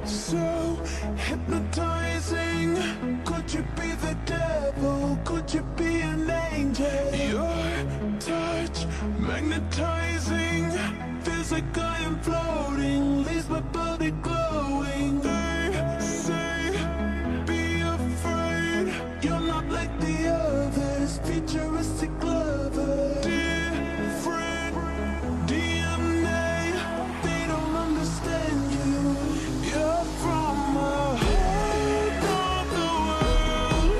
So hypnotizing. Could you be the devil? Could you be an angel? Your touch magnetizing. Feels like I am floating. Leaves my body glowing. They say, be afraid. You're not like the others. Futuristic lover. Different DNA. They don't understand you. You're from a whole other world.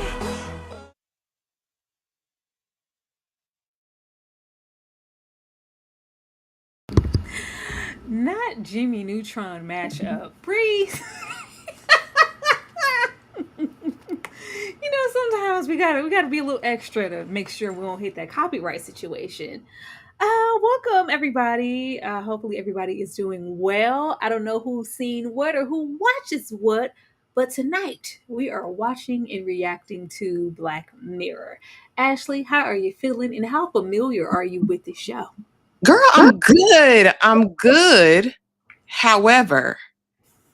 Not Jimmy Neutron mashup. Breathe. Sometimes we gotta be a little extra to make sure we won't hit that copyright situation. Welcome everybody. Hopefully everybody is doing well. I don't know who's seen what or who watches what, but tonight we are watching and reacting to Black Mirror. Ashley, how are you feeling and how familiar are you with the show? Girl, I'm good. I'm good. However,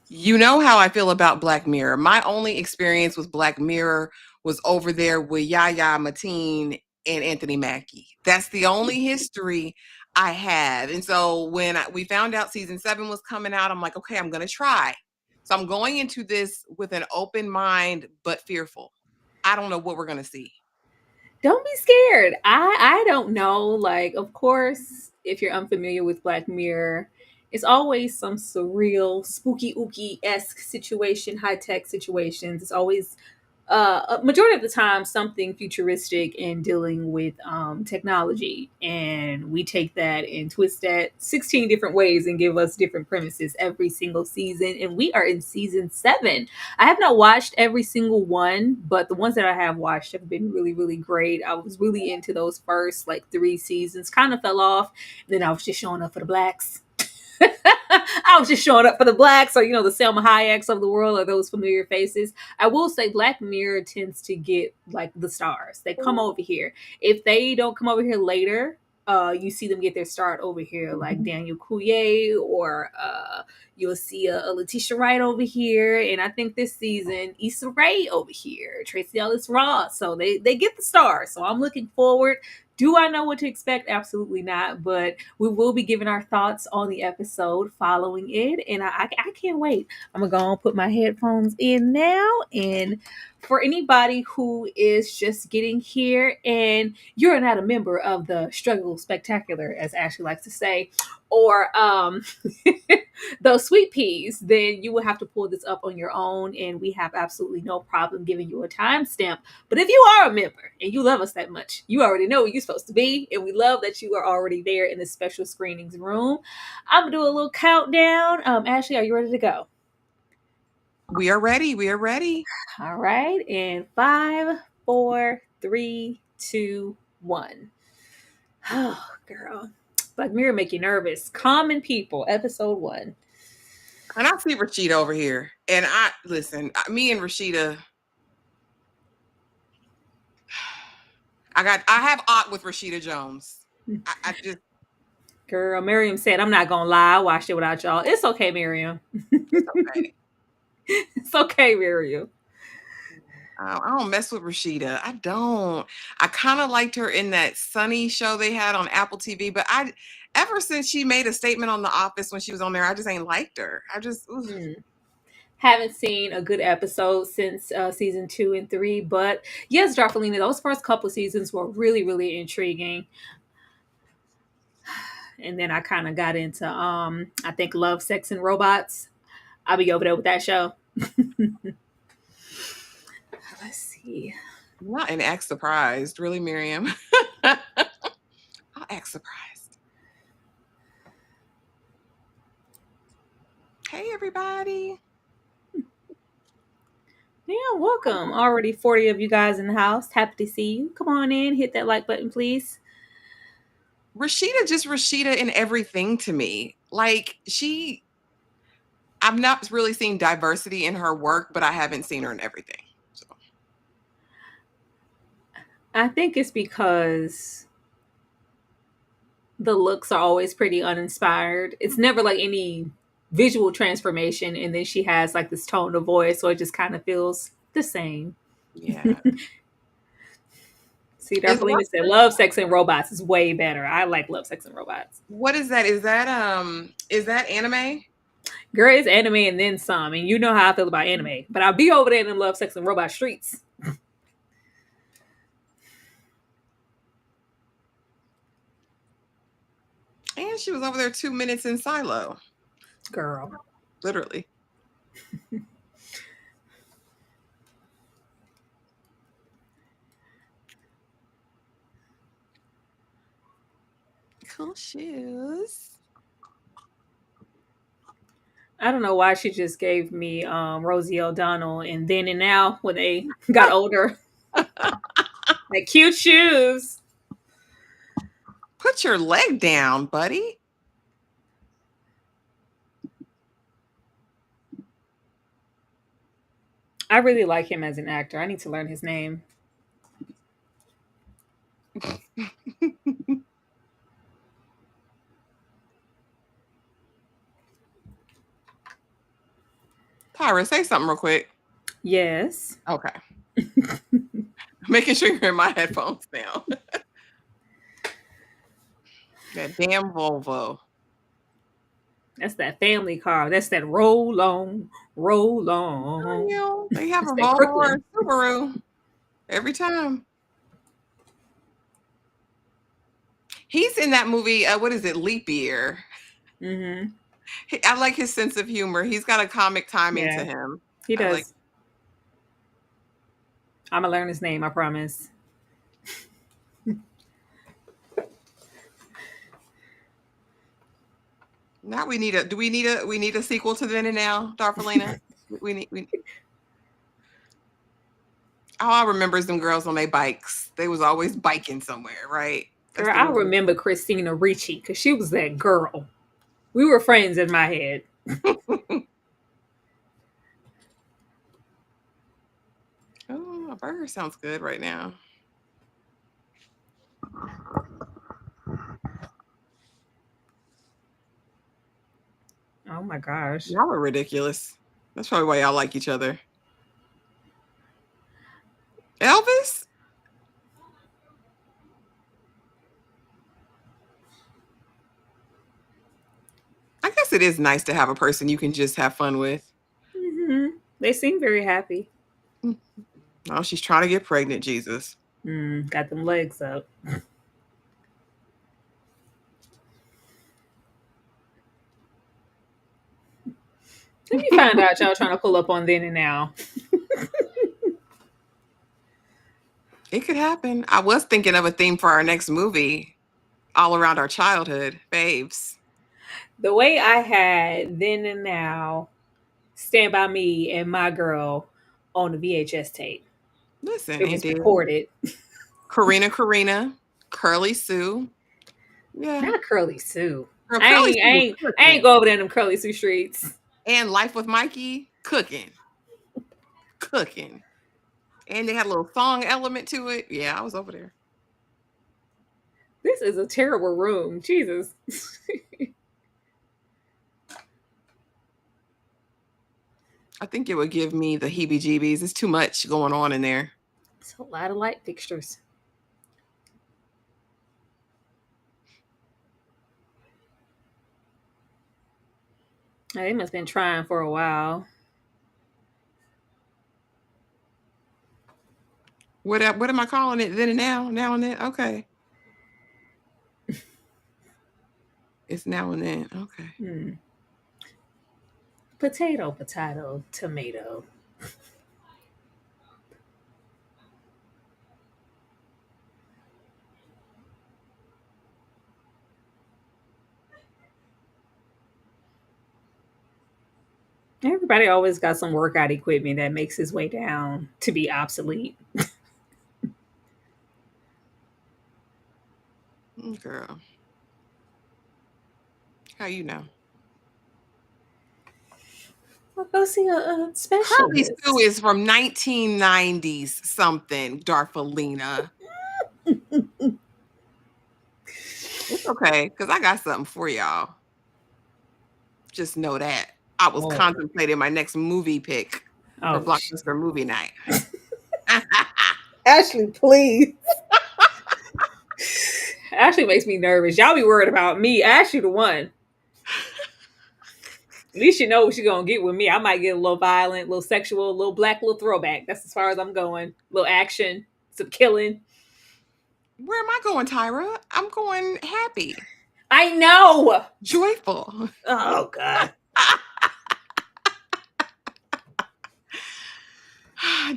you know how I feel about Black Mirror. My only experience with Black Mirror was over there with Yahya Mateen and Anthony Mackie. That's the only history I have. And so when we found out season 7 was coming out, I'm like, okay, I'm going to try. So I'm going into this with an open mind, but fearful. I don't know what we're going to see. Don't be scared. I don't know. Like, of course, if you're unfamiliar with Black Mirror, it's always some surreal, spooky ooky esque situation, high tech situations. It's always a majority of the time something futuristic and dealing with technology, and we take that and twist that 16 different ways and give us different premises every single season. And we are in season 7. I have not watched every single one, but the ones that I have watched have been really, really great. I was really into those first like 3 seasons, kind of fell off, and then I was just showing up for the blacks. I was just showing up for the blacks, or the Selma Hayeks of the world, or those familiar faces. I will say Black Mirror tends to get like the stars. They come over here. If they don't come over here later, you see them get their start over here, like Daniel Coulier, or you'll see a Letitia Wright over here, and I think this season Issa Rae over here, Tracy Ellis Ross. So they get the stars. So I'm looking forward. Do I know what to expect? Absolutely not. But we will be giving our thoughts on the episode following it. And I can't wait. I'm going to go and put my headphones in now. And for anybody who is just getting here and you're not a member of the Struggle Spectacular, as Ashley likes to say, or those sweet peas, then you will have to pull this up on your own. And we have absolutely no problem giving you a timestamp. But if you are a member and you love us that much, you already know where you're supposed to be. And we love that you are already there in the special screenings room. I'm going to do a little countdown. Ashley, are you ready to go? We are ready. We are ready. All right. And 5, 4, 3, 2, 1. Oh, girl. Black Mirror make you nervous. Common People, episode 1. And I see Rashida over here. And me and Rashida, I have aught with Rashida Jones. I just Girl, Miriam said, I'm not gonna lie, I watched it without y'all. It's okay, Miriam. it's okay. It's okay, Miriam. I don't mess with Rashida. I don't. I kind of liked her in that Sunny show they had on Apple TV, but ever since she made a statement on The Office when she was on there, I just ain't liked her. I just, Haven't seen a good episode since season 2 and 3, but yes, Darfelina, those first couple seasons were really, really intriguing. And then I kind of got into I think Love, Sex, and Robots. I'll be over there with that show. Let's see. I'm not an act surprised, really, Miriam. I'll act surprised. Hey, everybody. Yeah, welcome. Already 40 of you guys in the house. Happy to see you. Come on in, hit that like button, please. Rashida just Rashida in everything to me. Like I've not really seen diversity in her work, but I haven't seen her in everything. So. I think it's because the looks are always pretty uninspired. It's never like any visual transformation, and then she has like this tone of voice, so it just kind of feels the same. Yeah. See, Darfelina said Love, Sex, and Robots is way better. I like Love, Sex, and Robots. What is that? Is that anime? Girl, it's anime and then some, and you know how I feel about anime. But I'll be over there in the Love, Sex, and Robot streets. And she was over there 2 minutes in Silo. Girl. Literally. Cool shoes. I don't know why she just gave me Rosie O'Donnell and Then and Now when they got older. Like cute shoes. Put your leg down, buddy. I really like him as an actor. I need to learn his name. Tyra, say something real quick. Yes. Okay. Making sure you're in my headphones now. That damn Volvo. That's that family car. That's that roll on, roll on. You know, they have That's a that Volvo or a Crooklyn. Subaru every time. He's in that movie. What is it? Leap Year. Mm-hmm. I like his sense of humor. He's got a comic timing Yeah, to him. he does. Like, I'm gonna learn his name. I promise. now we need a sequel to Then and Now, Darfelina? we need. All I remember is them girls on their bikes. They was always biking somewhere, right? Girl, I remember Christina Ricci because she was that girl. We were friends in my head. Oh, a burger sounds good right now. Oh my gosh. Y'all are ridiculous. That's probably why y'all like each other. Elvis? I guess it is nice to have a person you can just have fun with. Mm-hmm. They seem very happy. Oh, she's trying to get pregnant, Jesus. Got them legs up. Let me find out y'all trying to pull up on Then and Now. It could happen. I was thinking of a theme for our next movie, all around our childhood faves. The way I had Then and Now, Stand By Me, and My Girl on the VHS tape. Listen, It was recorded. Karina, Curly Sue. Yeah. Not Curly Sue. Girl, I ain't go over there in them Curly Sue streets. And Life with Mikey, cooking. And they had a little song element to it. Yeah, I was over there. This is a terrible room. Jesus. I think it would give me the heebie-jeebies. It's too much going on in there. It's a lot of light fixtures. They must have been trying for a while. What am I calling it? Then and now? Now and then? Okay. It's now and then. Okay. Potato, potato, tomato. Everybody always got some workout equipment that makes his way down to be obsolete. Girl. How you know? Well, go see a Curly specialist. Sue is from 1990s something, Darfalina. It's okay, because I got something for y'all. Just know that. I was contemplating my next movie pick for Blockbuster movie night. Ashley, please. Ashley makes me nervous. Y'all be worried about me. Ashley the one. At least you know what you're gonna get with me. I might get a little violent, a little sexual, a little black, a little throwback. That's as far as I'm going. A little action, some killing. Where am I going, Tyra? I'm going happy. I know. Joyful. Oh God.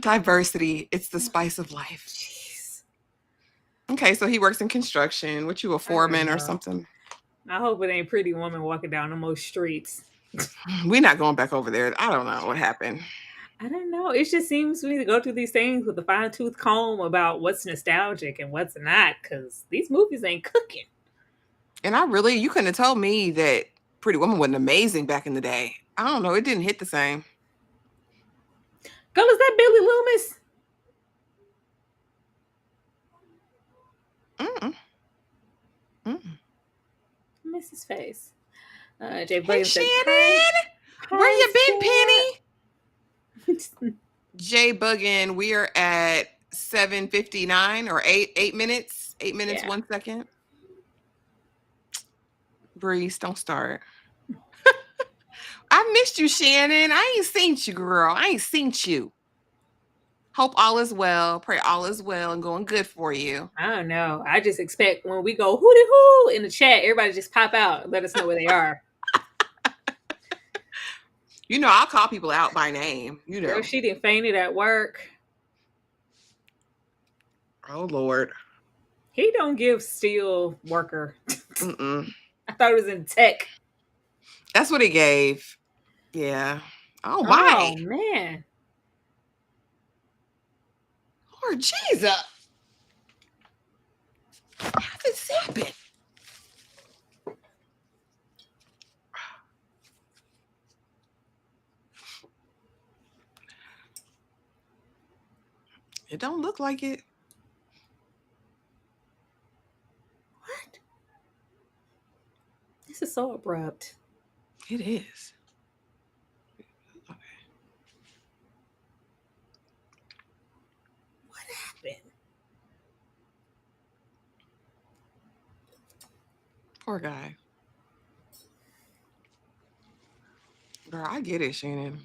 Diversity. It's the spice of life. Jeez. Okay, so he works in construction. What, you a foreman or something? I hope it ain't Pretty Woman walking down the most streets. We're not going back over there. I don't know what happened. I don't know. It just seems to me to go through these things with a fine tooth comb about what's nostalgic and what's not, because these movies ain't cooking. And you couldn't have told me that Pretty Woman wasn't amazing back in the day. I don't know. It didn't hit the same. Girl, is that Billy Loomis? Miss his face. Jay Hey, Shannon! Where you been, Penny? Jay Buggin, we are at 7:59 or 8 minutes. 8 minutes, 1 second. Breeze, don't start. I missed you, Shannon. I ain't seen you, girl. I ain't seen you. Hope all is well. Pray all is well and going good for you. I don't know. I just expect when we go hooty hoo in the chat, everybody just pop out and let us know where they are. You know, I'll call people out by name. You know, girl, she didn't fainted at work. Oh Lord, he don't give steel worker. I thought it was in tech. That's what he gave. Yeah. Oh my. Oh man. Lord Jesus. How did this happen? It don't look like it. What? This is so abrupt. It is. Okay. What happened? Poor guy. Girl, I get it, Shannon.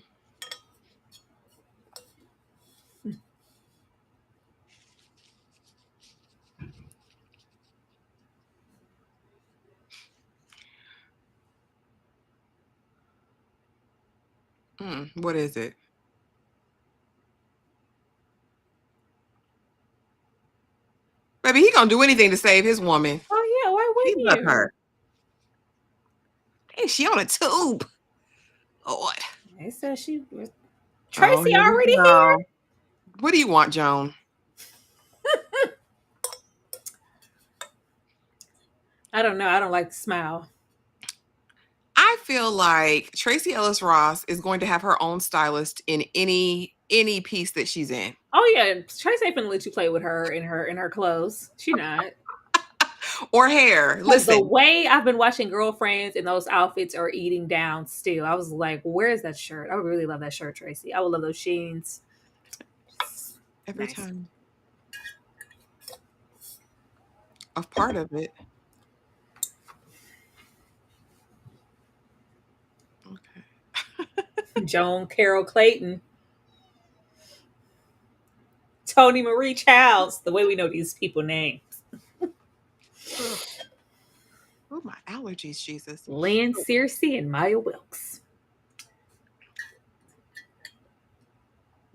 What is it? Baby, he gonna do anything to save his woman. Oh yeah, why wouldn't you? Love her. Hey, she on a tube. Lord. They said she was Tracy already here. What do you want, Joan? I don't know. I don't like the smile. I feel like Tracy Ellis Ross is going to have her own stylist in any piece that she's in. Oh yeah, Tracy ain't finna let you play with her in her clothes. She not. or hair. Because the Listen, way I've been watching girlfriends in those outfits are eating down still. I was like, where's that shirt? I would really love that shirt, Tracy. I would love those sheens. every Nice. time. A part of it. Okay. Joan Carol Clayton. Tony Marie Childs. The way we know these people names. Ugh. Oh, my allergies, Jesus. Lynn Searcy and Maya Wilkes.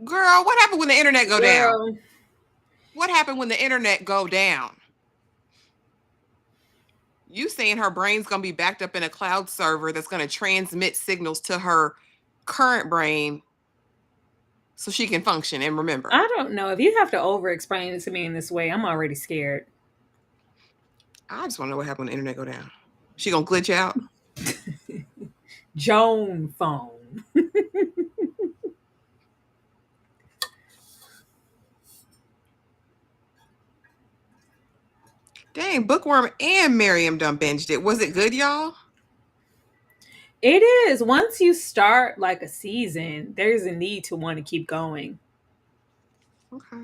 Girl, what happened when the internet go down? Girl. What happened when the internet go down? You saying her brain's gonna be backed up in a cloud server that's gonna transmit signals to her current brain so she can function and remember. I don't know. If you have to over explain it to me in this way, I'm already scared. I just want to know what happened when the internet go down. She gonna glitch out? Joan phone. Dang, Bookworm and Miriam done binged it. Was it good, y'all? It is. Once you start like a season, there's a need to want to keep going. Okay.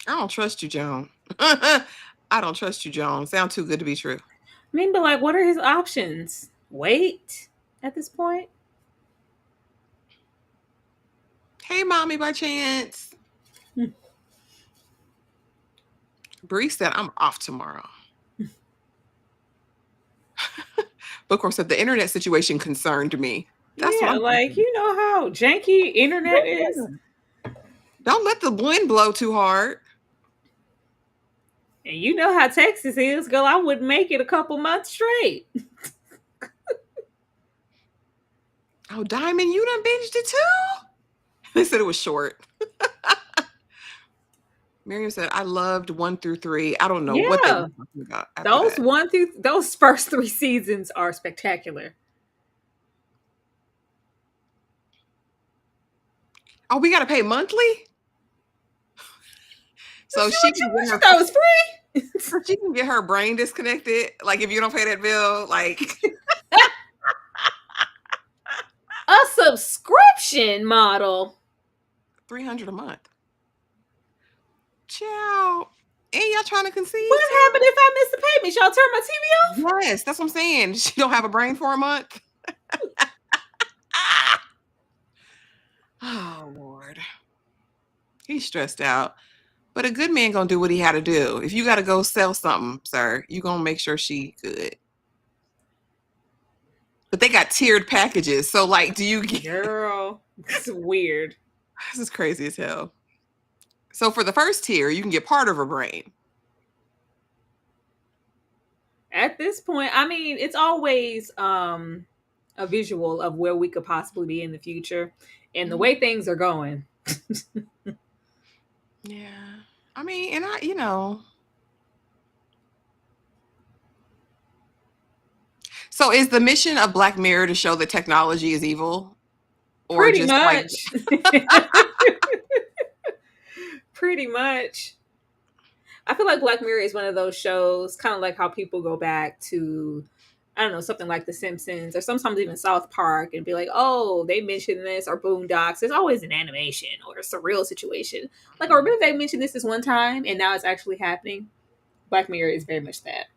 I don't trust you, Joan. I don't trust you, Joan. Sound too good to be true. I mean, but like, what are his options? Wait at this point? Hey, mommy, by chance. Hmm. Bree said, I'm off tomorrow. Bookworm said, the internet situation concerned me. That's Yeah, what I'm like, thinking. you know how janky internet is? Don't let the wind blow too hard. And you know how Texas is, girl. I wouldn't make it a couple months straight. Oh, Diamond, you done binged it too? They said it was short. Miriam said, I loved 1 through 3. I don't know what they were Yeah. talking about after that. Those first 3 seasons are spectacular. Oh, we got to pay monthly? So she can get her, That was free. so she can get her brain disconnected. Like if you don't pay that bill, like A subscription model. $300 a month. Ciao. And y'all trying to conceive? What happened if I missed the payment? Y'all turn my TV off? Yes, that's what I'm saying. She don't have a brain for a month. Oh Lord. He's stressed out. But a good man gonna do what he had to do. If you gotta go sell something, sir, you gonna make sure she good. But they got tiered packages. So like, do you get Girl, it's weird. this is crazy as hell. So for the first tier, you can get part of her brain. At this point, I mean, it's always a visual of where we could possibly be in the future and the way things are going. Yeah. I mean, and you know. So is the mission of Black Mirror to show that technology is evil? Or Pretty just like much. Pretty much. I feel like Black Mirror is one of those shows, kind of like how people go back to, I don't know, something like The Simpsons or sometimes even South Park and be like, oh, they mentioned this or Boondocks. There's always an animation or a surreal situation. Like, I remember they mentioned this one time and now it's actually happening. Black Mirror is very much that.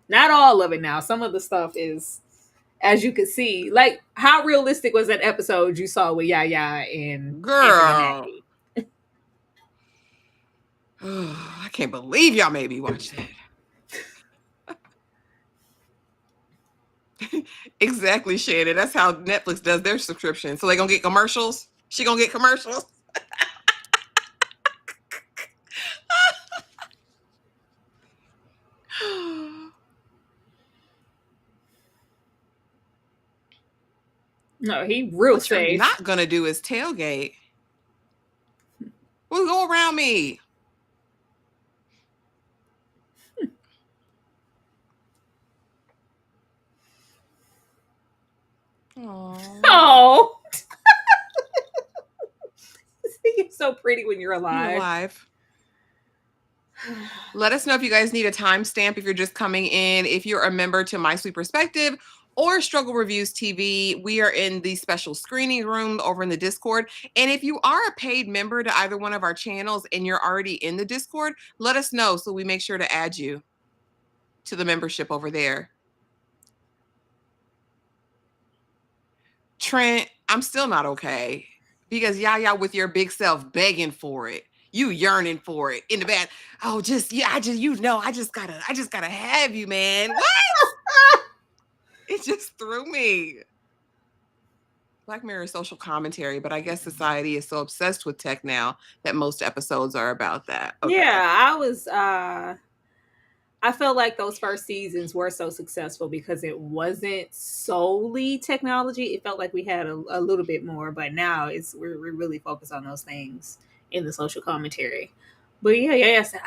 Not all of it now. Some of the stuff is, as you can see, like, how realistic was that episode you saw with Yaya and Anthony girl. Mackie? Oh, I can't believe y'all made me watch that. Exactly, Shannon. That's how Netflix does their subscription. So they gonna get commercials. She gonna get commercials. No, he real What you're safe. not gonna do is tailgate. Well, go around me. Aww. so pretty when you're You're alive. alive. Let us know if you guys need a timestamp if you're just coming in. If you're a member to My Sweet Perspective or Struggle Reviewz TV, we are in the special screening room over in the Discord. And if you are a paid member to either one of our channels and you're already in the Discord, let us know so we make sure to add you to the membership over there. Trent, I'm still not okay because Yaya with your big self begging for it. You yearning for it in the bed. Oh, I just gotta have you, man. What? It just threw me. Black Mirror is social commentary, but I guess society is so obsessed with tech now that most episodes are about that. Okay. Yeah, I felt like those first seasons were so successful because it wasn't solely technology. It felt like we had a little bit more, but now we're really focused on those things in the social commentary. But yeah. So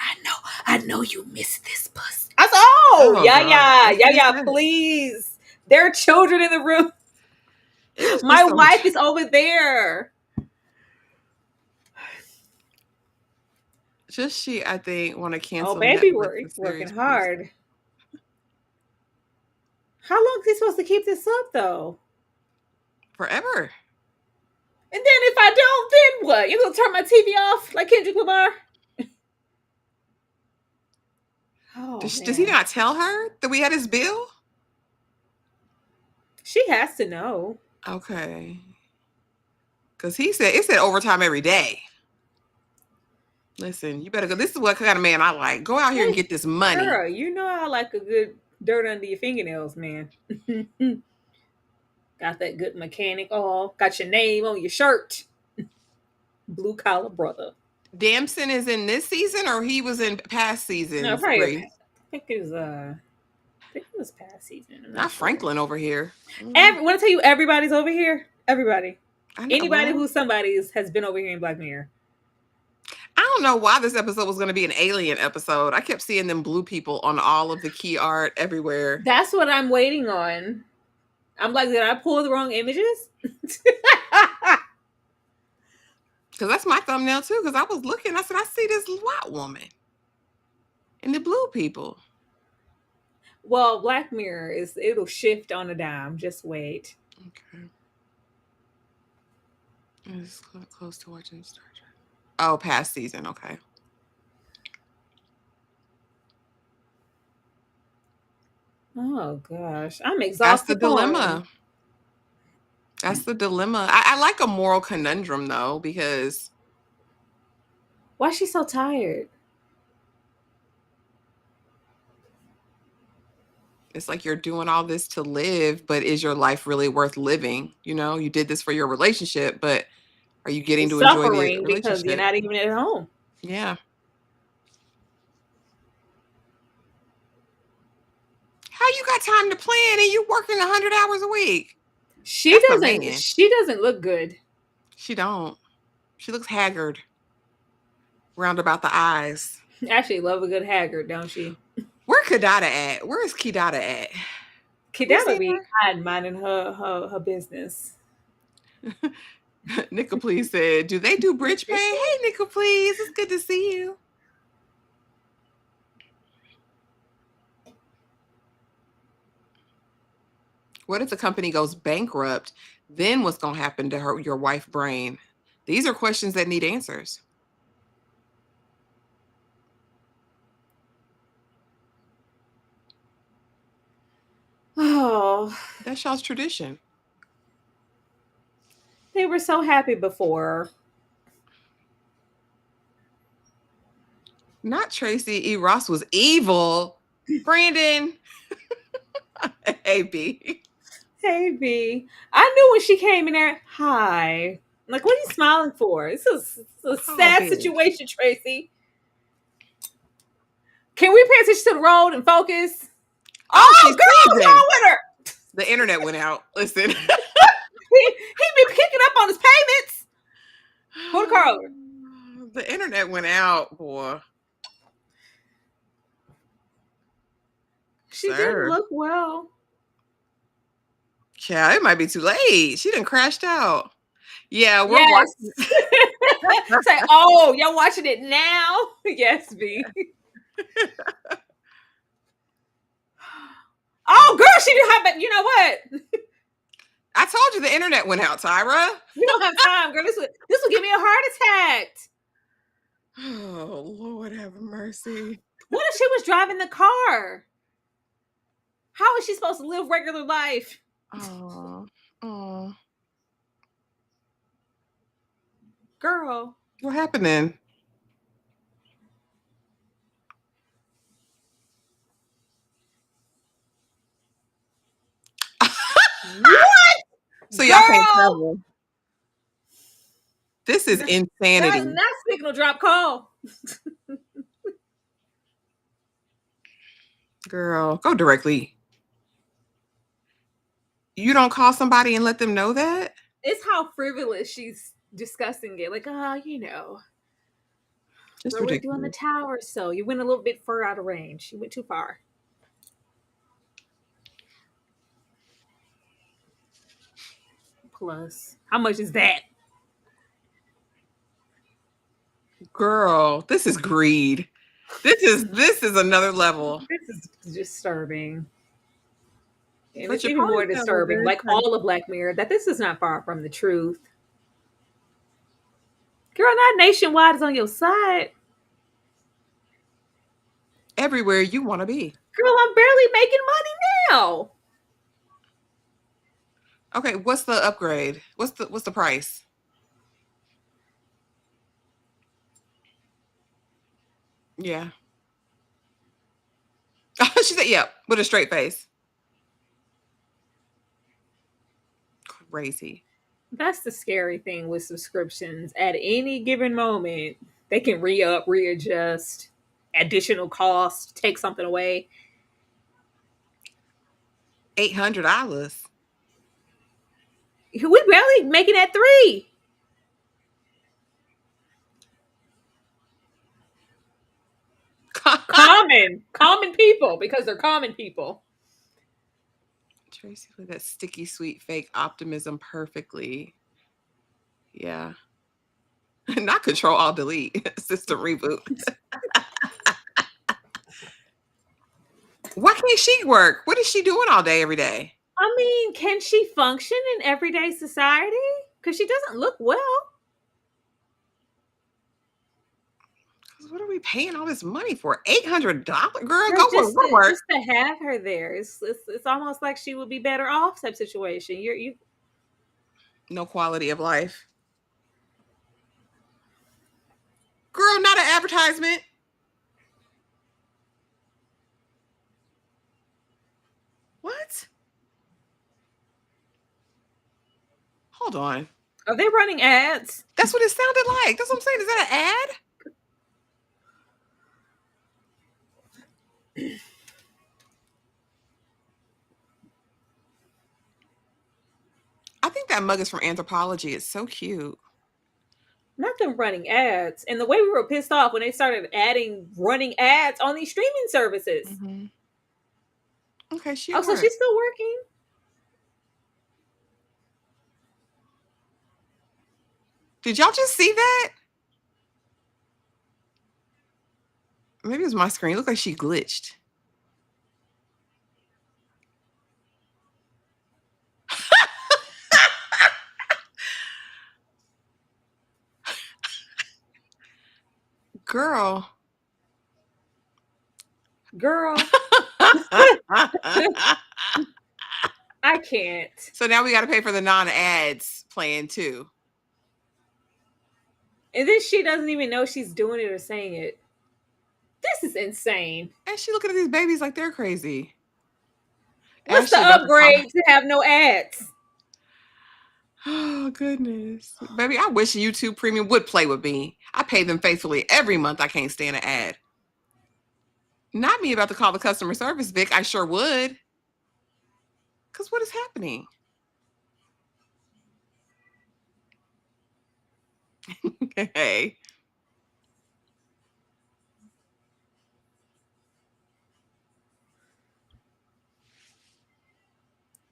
I know you miss this puss. I said, Oh, God. That's what he yeah, said. please. There are children in the room. It was My just so wife is over there. Just she, I think, want to cancel Oh, baby, Netflix we're and working series hard. How long is he supposed to keep this up, though? forever. And then if I don't, then what? You gonna turn my TV off like Kendrick Lamar? Oh, Does he not tell her that we had his bill? She has to know. Okay. Because it said overtime every day. Listen, you better go. This is what kind of man I like. Go out here and get this money. Girl, you know I like a good dirt under your fingernails, man. Got that good mechanic all. Got your name on your shirt. Blue collar brother. Damson is in this season, or he was in past seasons? No, probably. Grace? I think it was past season. I'm Not sure. Franklin over here. When I tell you everybody's over here, everybody. Anybody well, who's somebody has been over here in Black Mirror. I don't know why this episode was going to be an alien episode. I kept seeing them blue people on all of the key art everywhere. That's what I'm waiting on. I'm like, did I pull the wrong images? Because that's my thumbnail too. Because I was looking, I said, I see this white woman and the blue people. Well, Black Mirror it'll shift on a dime. Just wait. Okay. It's close to watching Star Trek. Oh, past season. Okay. Oh gosh, I'm exhausted. That's the dilemma. That's the dilemma. I like a moral conundrum though, because why is she so tired? it's like you're doing all this to live, but is your life really worth living? You know, you did this for your relationship, but are you getting to enjoy the relationship? Because you're not even at home. Yeah. How you got time to plan and you working 100 hours a week? She doesn't look good. She don't. She looks haggard. Round about the eyes. Actually, love a good haggard, don't she? Where Kadada at? Where is Kidada at? Kidada be minding her business. Nickel Please said, do they do bridge pay? Hey, Nickel Please. It's good to see you. What if the company goes bankrupt? Then what's going to happen to your wife brain? These are questions that need answers. Oh, that's y'all's tradition. They were so happy before. Not Tracy E. Ross was evil. Brandon. Hey, B. Hey, B. I knew when she came in there. Hi. Like, what are you smiling for? This is a sad situation, Tracy. Can we pay attention to the road and focus? Oh, she's girl, what's wrong with her? The internet went out. Listen. he been picking up on his payments. Pull the car over. The internet went out, boy. She didn't look well. Yeah, it might be too late. She done crashed out. Yeah, we're Yes. watching. Say, oh, y'all watching it now? Yes, B. Oh, girl, she didn't have. But you know what? I told you the internet went out, Tyra. We don't have time, girl. This will give me a heart attack. Oh, Lord have mercy. What if she was driving the car? How is she supposed to live regular life? Oh, oh. Girl. What happened then? What? So y'all can't Girl. travel. This is insanity. Not signal drop call. Girl, go directly. You don't call somebody and let them know that? It's how frivolous she's discussing it. Like, you know, Just we're doing the ridiculous. tower, so you went a little bit far out of range. You went too far. Plus, how much is that? Girl, this is greed. This is another level. This is disturbing. And But it's you're even probably more still a disturbing, very like pretty. all of Black Mirror, that this is not far from the truth. Girl, not Nationwide is on your side. Everywhere you want to be. Girl, I'm barely making money now. Okay, what's the upgrade? What's the price? Yeah. She said, yeah, with a straight face. Crazy. That's the scary thing with subscriptions. At any given moment, they can re-up, readjust, additional cost, take something away. $800. We barely making at 3. Common people, because they're common people. Tracy with that sticky sweet fake optimism perfectly. Yeah. Not control alt delete. System reboot. Why can't she work? What is she doing all day, every day? I mean, can she function in everyday society? Because she doesn't look well. What are we paying all this money for? $800? Girl, Girl, go work. just to have her there, it's almost like she would be better off type situation. You No quality of life. Girl, not an advertisement. What? Hold on. Are they running ads? That's what it sounded like. That's what I'm saying. Is that an ad? I think that mug is from Anthropology. It's so cute. Not them running ads. And the way we were pissed off when they started adding running ads on these streaming services. Mm-hmm. Okay, she Oh, at so work. she's still working? Did y'all just see that? Maybe it was my screen. It looked like she glitched. Girl. Girl, I can't. So now we got to pay for the non-ads plan too. And then she doesn't even know she's doing it or saying it. This is insane. And she looking at these babies like they're crazy. What's the Ashley about to upgrade to have no ads? Oh, goodness. Baby, I wish YouTube Premium would play with me. I pay them faithfully every month. I can't stand an ad. Not me about to call the customer service, Vic. I sure would. Because what is happening? Hey.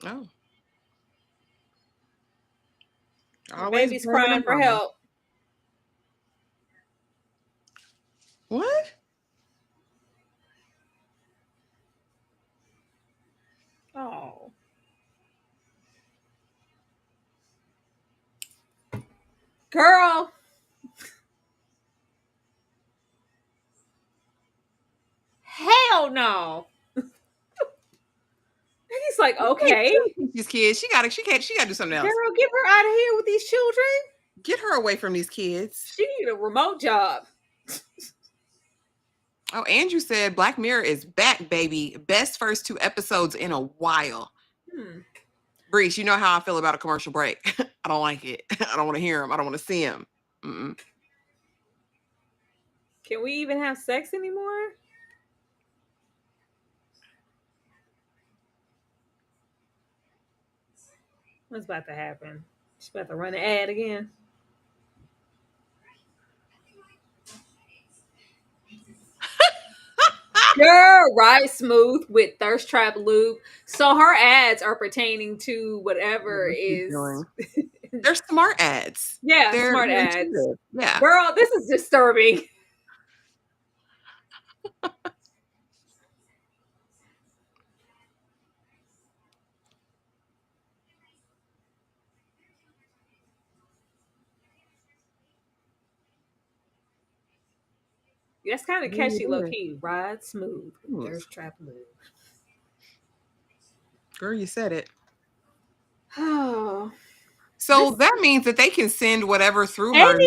Oh. The Always baby's blaming crying her for mama. help. What? Oh. Girl. Hell no. He's like, okay. These kids, she gotta do something else. Girl, get her out of here with these children. Get her away from these kids. She need a remote job. Oh, Andrew said Black Mirror is back, baby. Best first 2 episodes in a while. Breeze, you know how I feel about a commercial break. I don't like it. I don't want to hear him. I don't want to see him. Mm-mm. Can we even have sex anymore? What's about to happen? She's about to run an ad again. Girl, ride smooth with thirst trap lube. So her ads are pertaining to whatever is. They're smart ads. Yeah, They're smart ads. intuitive. Yeah. Girl, this is disturbing. That's kind of catchy, low key. Ride smooth with thirst trap lube. Girl, you said it. Oh. So that means that they can send whatever through her.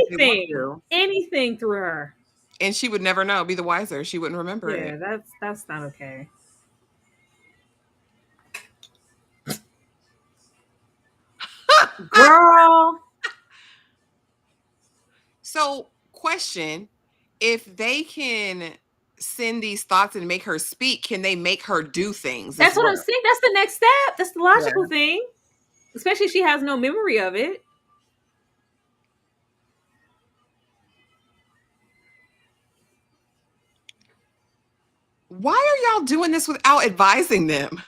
Anything through her. And she would never know, be the wiser. She wouldn't remember it. Yeah, that's not okay. Girl. So, question, if they can send these thoughts and make her speak, can they make her do things? That's what I'm saying. That's the next step. That's the logical thing. Especially if she has no memory of it. Why are y'all doing this without advising them?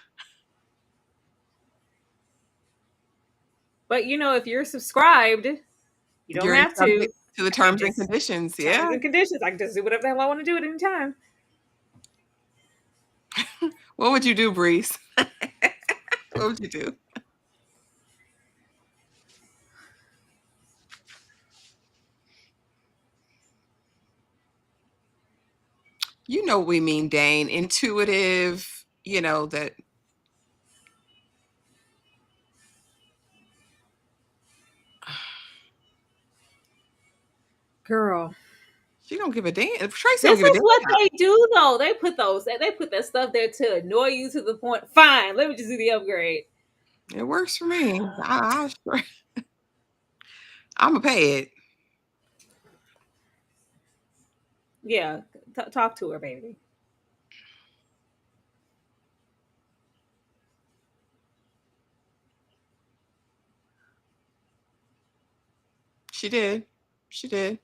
But if you're subscribed, you don't have to the terms and conditions. Terms and conditions. I can just do whatever the hell I want to do at any time. What would you do, Breeze? What would you do? You know what we mean, Dane. Intuitive, that. Girl. She don't give a damn. Tracy this is what they do, though. They put that stuff there to annoy you to the point. Fine, let me just do the upgrade. It works for me. I'm gonna pay it. Yeah, talk to her, baby. She did. She did.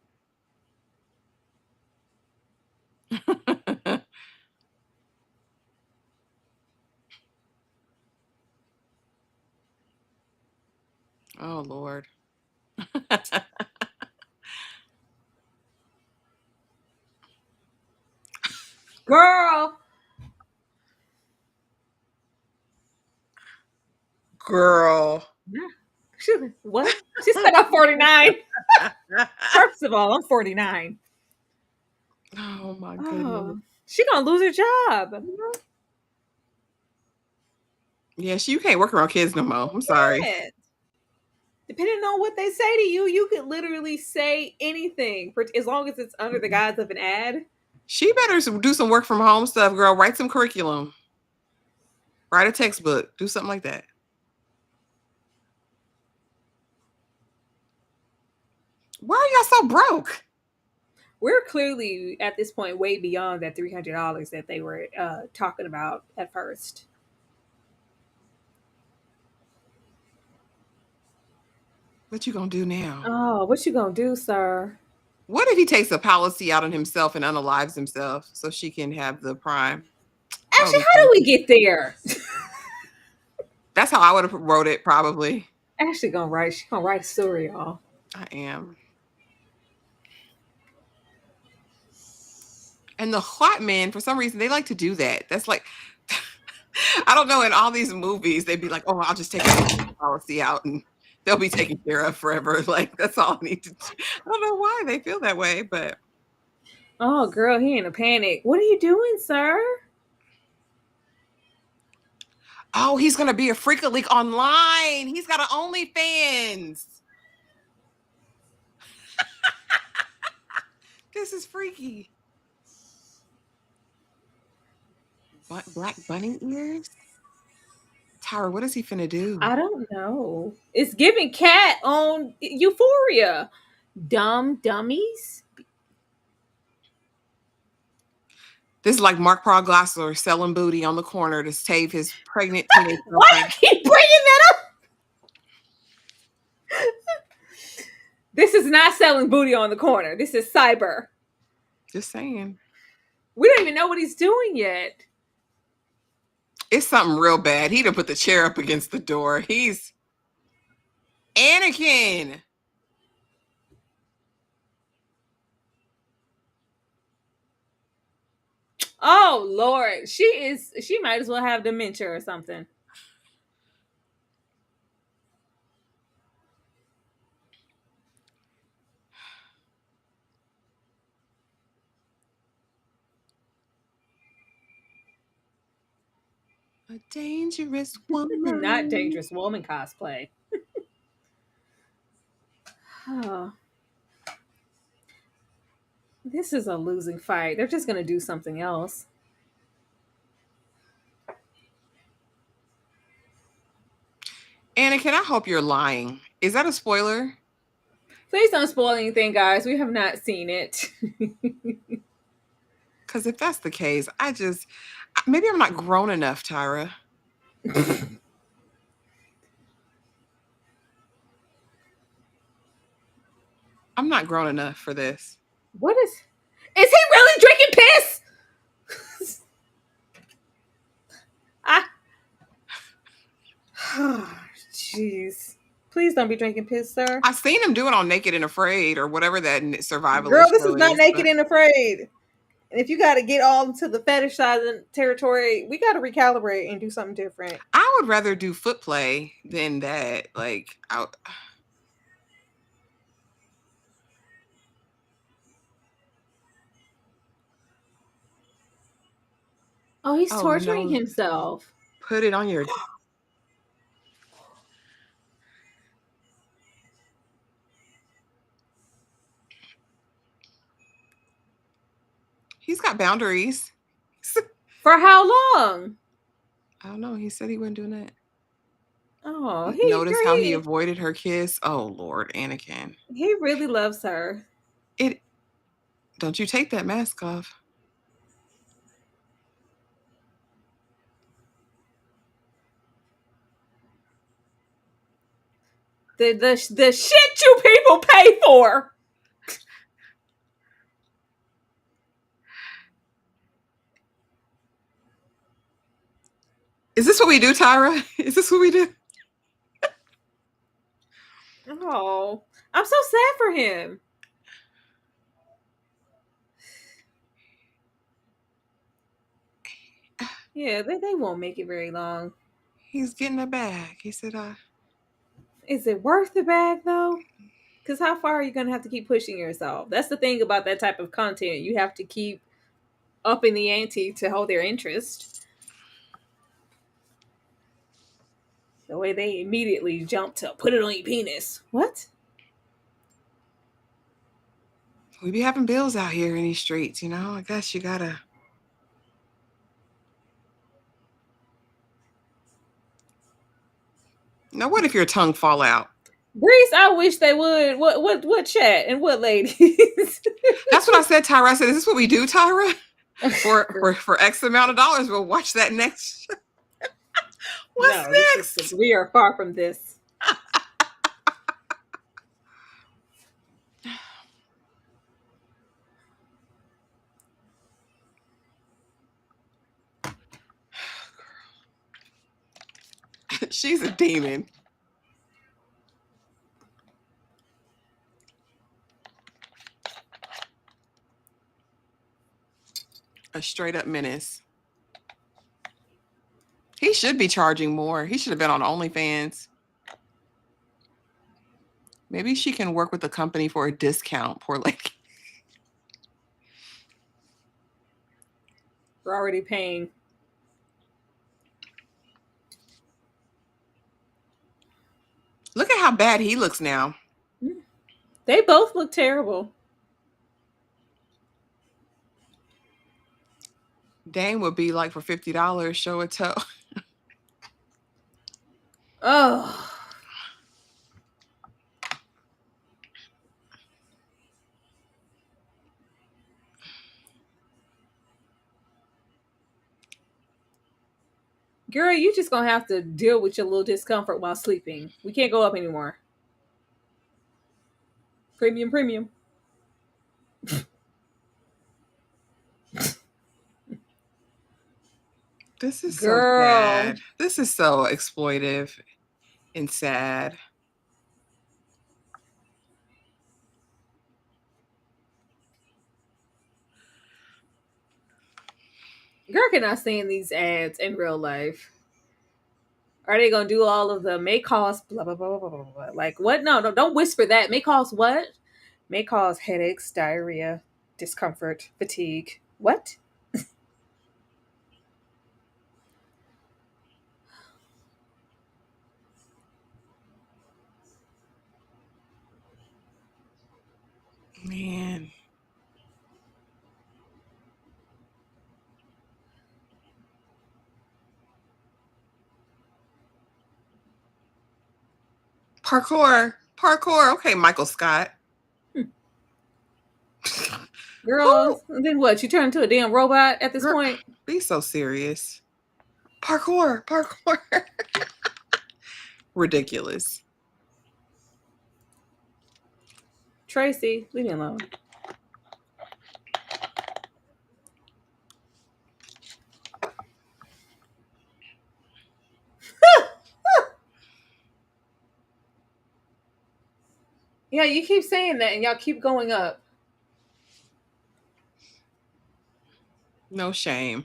Oh, Lord. Girl. What? She said I'm 49. First of all, I'm 49. Oh, my goodness. She gonna lose her job. Yeah, you can't work around kids no more. I'm sorry. Depending on what they say to you, you could literally say anything as long as it's under the guise of an ad. She better do some work from home stuff, girl. Write some curriculum. Write a textbook. Do something like that. Why are y'all so broke? We're clearly at this point way beyond that $300 that they were talking about at first. What you gonna do now? Oh, what you gonna do, sir? What if he takes a policy out on himself and unalives himself so she can have the prime? Actually, how do we get there? That's how I would have wrote it, probably. Ashley gonna write. She gonna write a story, y'all. I am. And the hot men, for some reason, they like to do that. That's like, I don't know. In all these movies, they'd be like, "Oh, I'll just take an policy out, and they'll be taken care of forever." Like that's all I need to do. I don't know why they feel that way, but Oh, girl, he in a panic. What are you doing, sir? oh, he's gonna be a freak a leak online. He's got an OnlyFans. This is freaky. Black bunny ears. Tyra, what is he finna do? I don't know. It's giving cat on Euphoria. Dumb dummies. This is like Mark Proglassler selling booty on the corner to save his pregnant teenage Why you girlfriend. keep bringing that up? This is not selling booty on the corner. This is cyber. Just saying. We don't even know what he's doing yet. It's something real bad. He done put the chair up against the door. He's Anakin. Oh Lord, she might as well have dementia or something. A dangerous woman. Not dangerous woman cosplay. Oh, this is a losing fight. They're just gonna do something else. Anakin, I hope you're lying. Is that a spoiler? Please don't spoil anything, guys. We have not seen it. Because if that's the case, maybe I'm not grown enough, Tyra. I'm not grown enough for this. What is he really drinking piss? Jeez. Please don't be drinking piss, sir. I've seen him do it on Naked and Afraid or whatever that survivalist Girl, this show is not is, naked but and afraid. And if you got to get all into the fetish side of the territory, we got to recalibrate and do something different. I would rather do foot play than that. Like, Oh, he's oh torturing no, himself. put it on your. He's got boundaries. For how long? I don't know. He said he wasn't doing that. Oh, Notice how he avoided her kiss. Oh Lord, Anakin. He really loves her. Don't you take that mask off. The shit you people pay for. Is this what we do, Tyra? Is this what we do? Oh, I'm so sad for him. Yeah, they won't make it very long. He's getting a bag. He said, Is it worth the bag though? Because how far are you going to have to keep pushing yourself? That's the thing about that type of content. You have to keep upping the ante to hold their interest. The way they immediately jump to put it on your penis. What? we be having bills out here in these streets, you know? I guess you gotta. Now, what if your tongue fall out? Breeze, I wish they would. What chat and what ladies? That's what I said, Tyra. I said, is this what we do, Tyra? For X amount of dollars, we'll watch that next. What's next? We are far from this. She's a demon. A straight up menace. He should be charging more. He should have been on OnlyFans. Maybe she can work with the company for a discount. Poor lady. We're already paying. Look at how bad he looks now. They both look terrible. Dane would be like, for $50, show a toe. Oh. Girl, you just gonna have to deal with your little discomfort while sleeping. We can't go up anymore. Premium. This is so Girl. sad. This is so exploitive and sad. Girl cannot stand these ads in real life. Are they gonna do all of the may cause blah blah blah blah blah blah? Like what? No, don't whisper that. May cause what? May cause headaches, diarrhea, discomfort, fatigue. What? Man. Parkour. Okay, Michael Scott. Girl, and then what? You turn into a damn robot at this point? Be so serious. Parkour. Ridiculous. Tracy, leave me alone. Yeah, you keep saying that and y'all keep going up. No shame.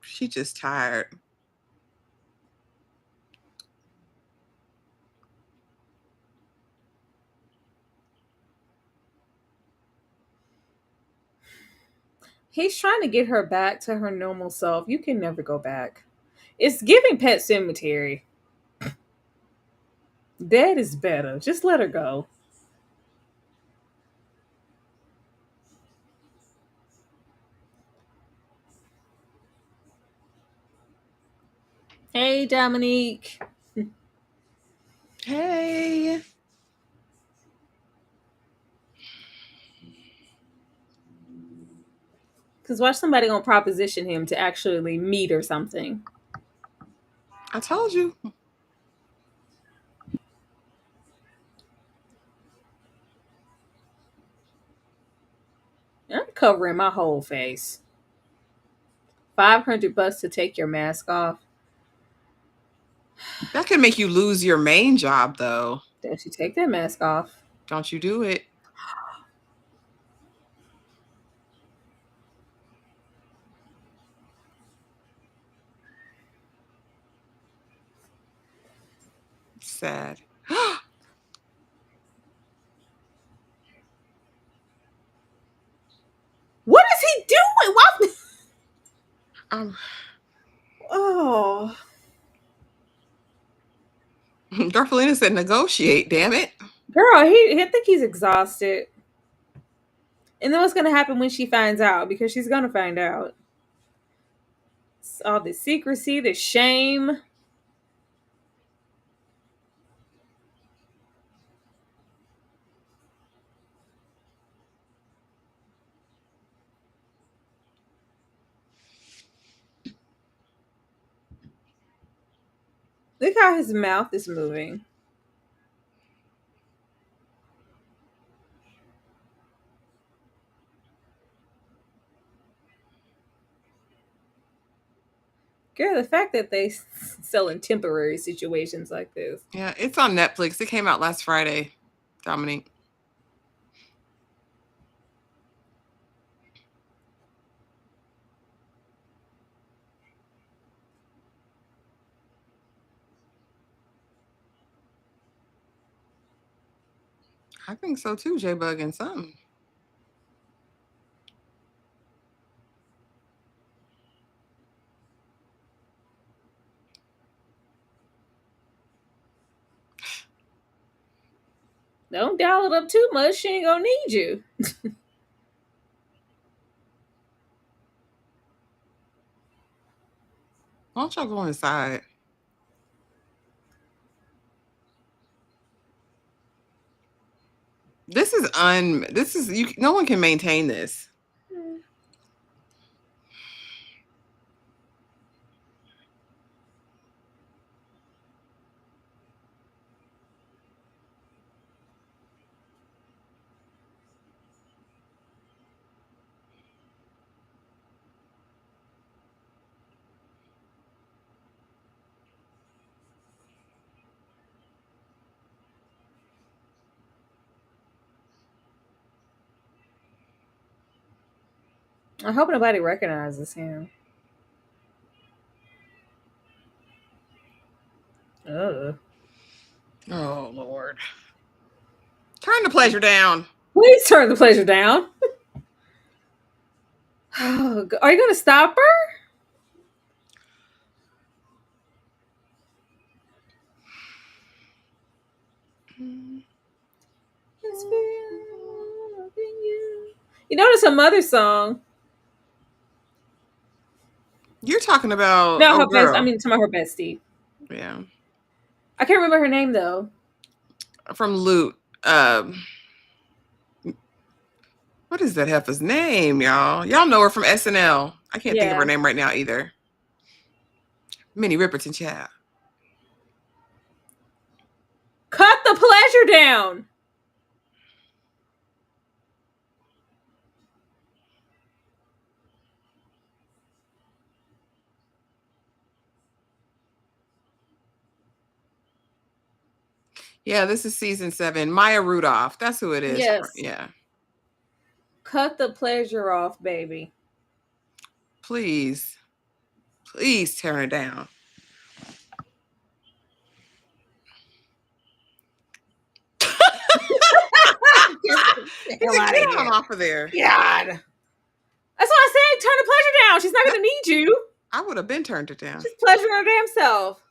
She just tired. He's trying to get her back to her normal self. You can never go back. It's giving Pet Cemetery. Dead is better. Just let her go. Hey, Dominique. Hey. Because watch somebody gonna proposition him to actually meet or something. I told you. I'm covering my whole face. $500 to take your mask off. That could make you lose your main job, though. Don't you take that mask off? Don't you do it. Sad. What is he doing? What? um, Oh. Darfelina said negotiate, damn it. Girl, I think he's exhausted. And then what's gonna happen when she finds out? Because she's gonna find out. It's all the secrecy, the shame. Look how his mouth is moving. Girl, the fact that they sell in temporary situations like this. Yeah, it's on Netflix. It came out last Friday, Dominique. I think so too, J-Bug and something. Don't dial it up too much. She ain't gonna need you. Why don't y'all go inside? This is you. No one can maintain this. I hope nobody recognizes him. Ugh. Oh Lord. Turn the pleasure down. Please turn the pleasure down. Are you gonna stop her? You notice her mother's song. You're talking about No, her best. I girl. mean, talking about her bestie. Yeah. I can't remember her name though. From Loot. What is that heifer's name, y'all? Y'all know her from SNL. I can't think of her Yeah. name right now either. Minnie Riperton, child. Cut the pleasure down. Yeah, this is season 7. Maya Rudolph. That's who it is. Yes. Yeah. Cut the pleasure off, baby. Please. Please turn it down. Get He's like, get on off of there. God. That's what I said. Turn the pleasure down. She's not going to need you. I would have been turned it down. She's pleasuring her damn self.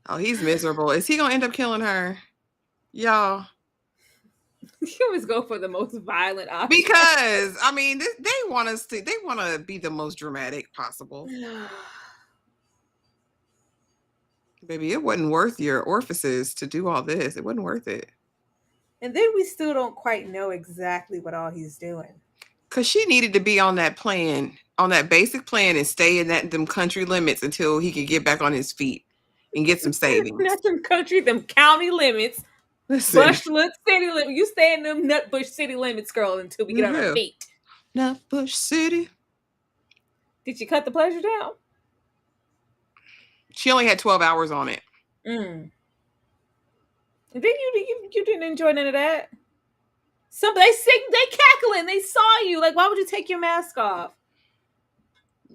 Oh, he's miserable. Is he gonna end up killing her? Y'all. You always go for the most violent option. Because I mean, they want to be the most dramatic possible. Baby, it wasn't worth your orifices to do all this. It wasn't worth it. And then we still don't quite know exactly what all he's doing. Cause she needed to be on that plan, on that basic plan, and stay in them country limits until he could get back on his feet and get some savings. Not them country, them county limits. Listen. Bushwood city limits. You stay in them Nutbush city limits, girl, until we get on our feet. Nutbush City. Did you cut the pleasure down? She only had 12 hours on it. And then you didn't enjoy none of that. They sing, they cackling, they saw you. Like, why would you take your mask off?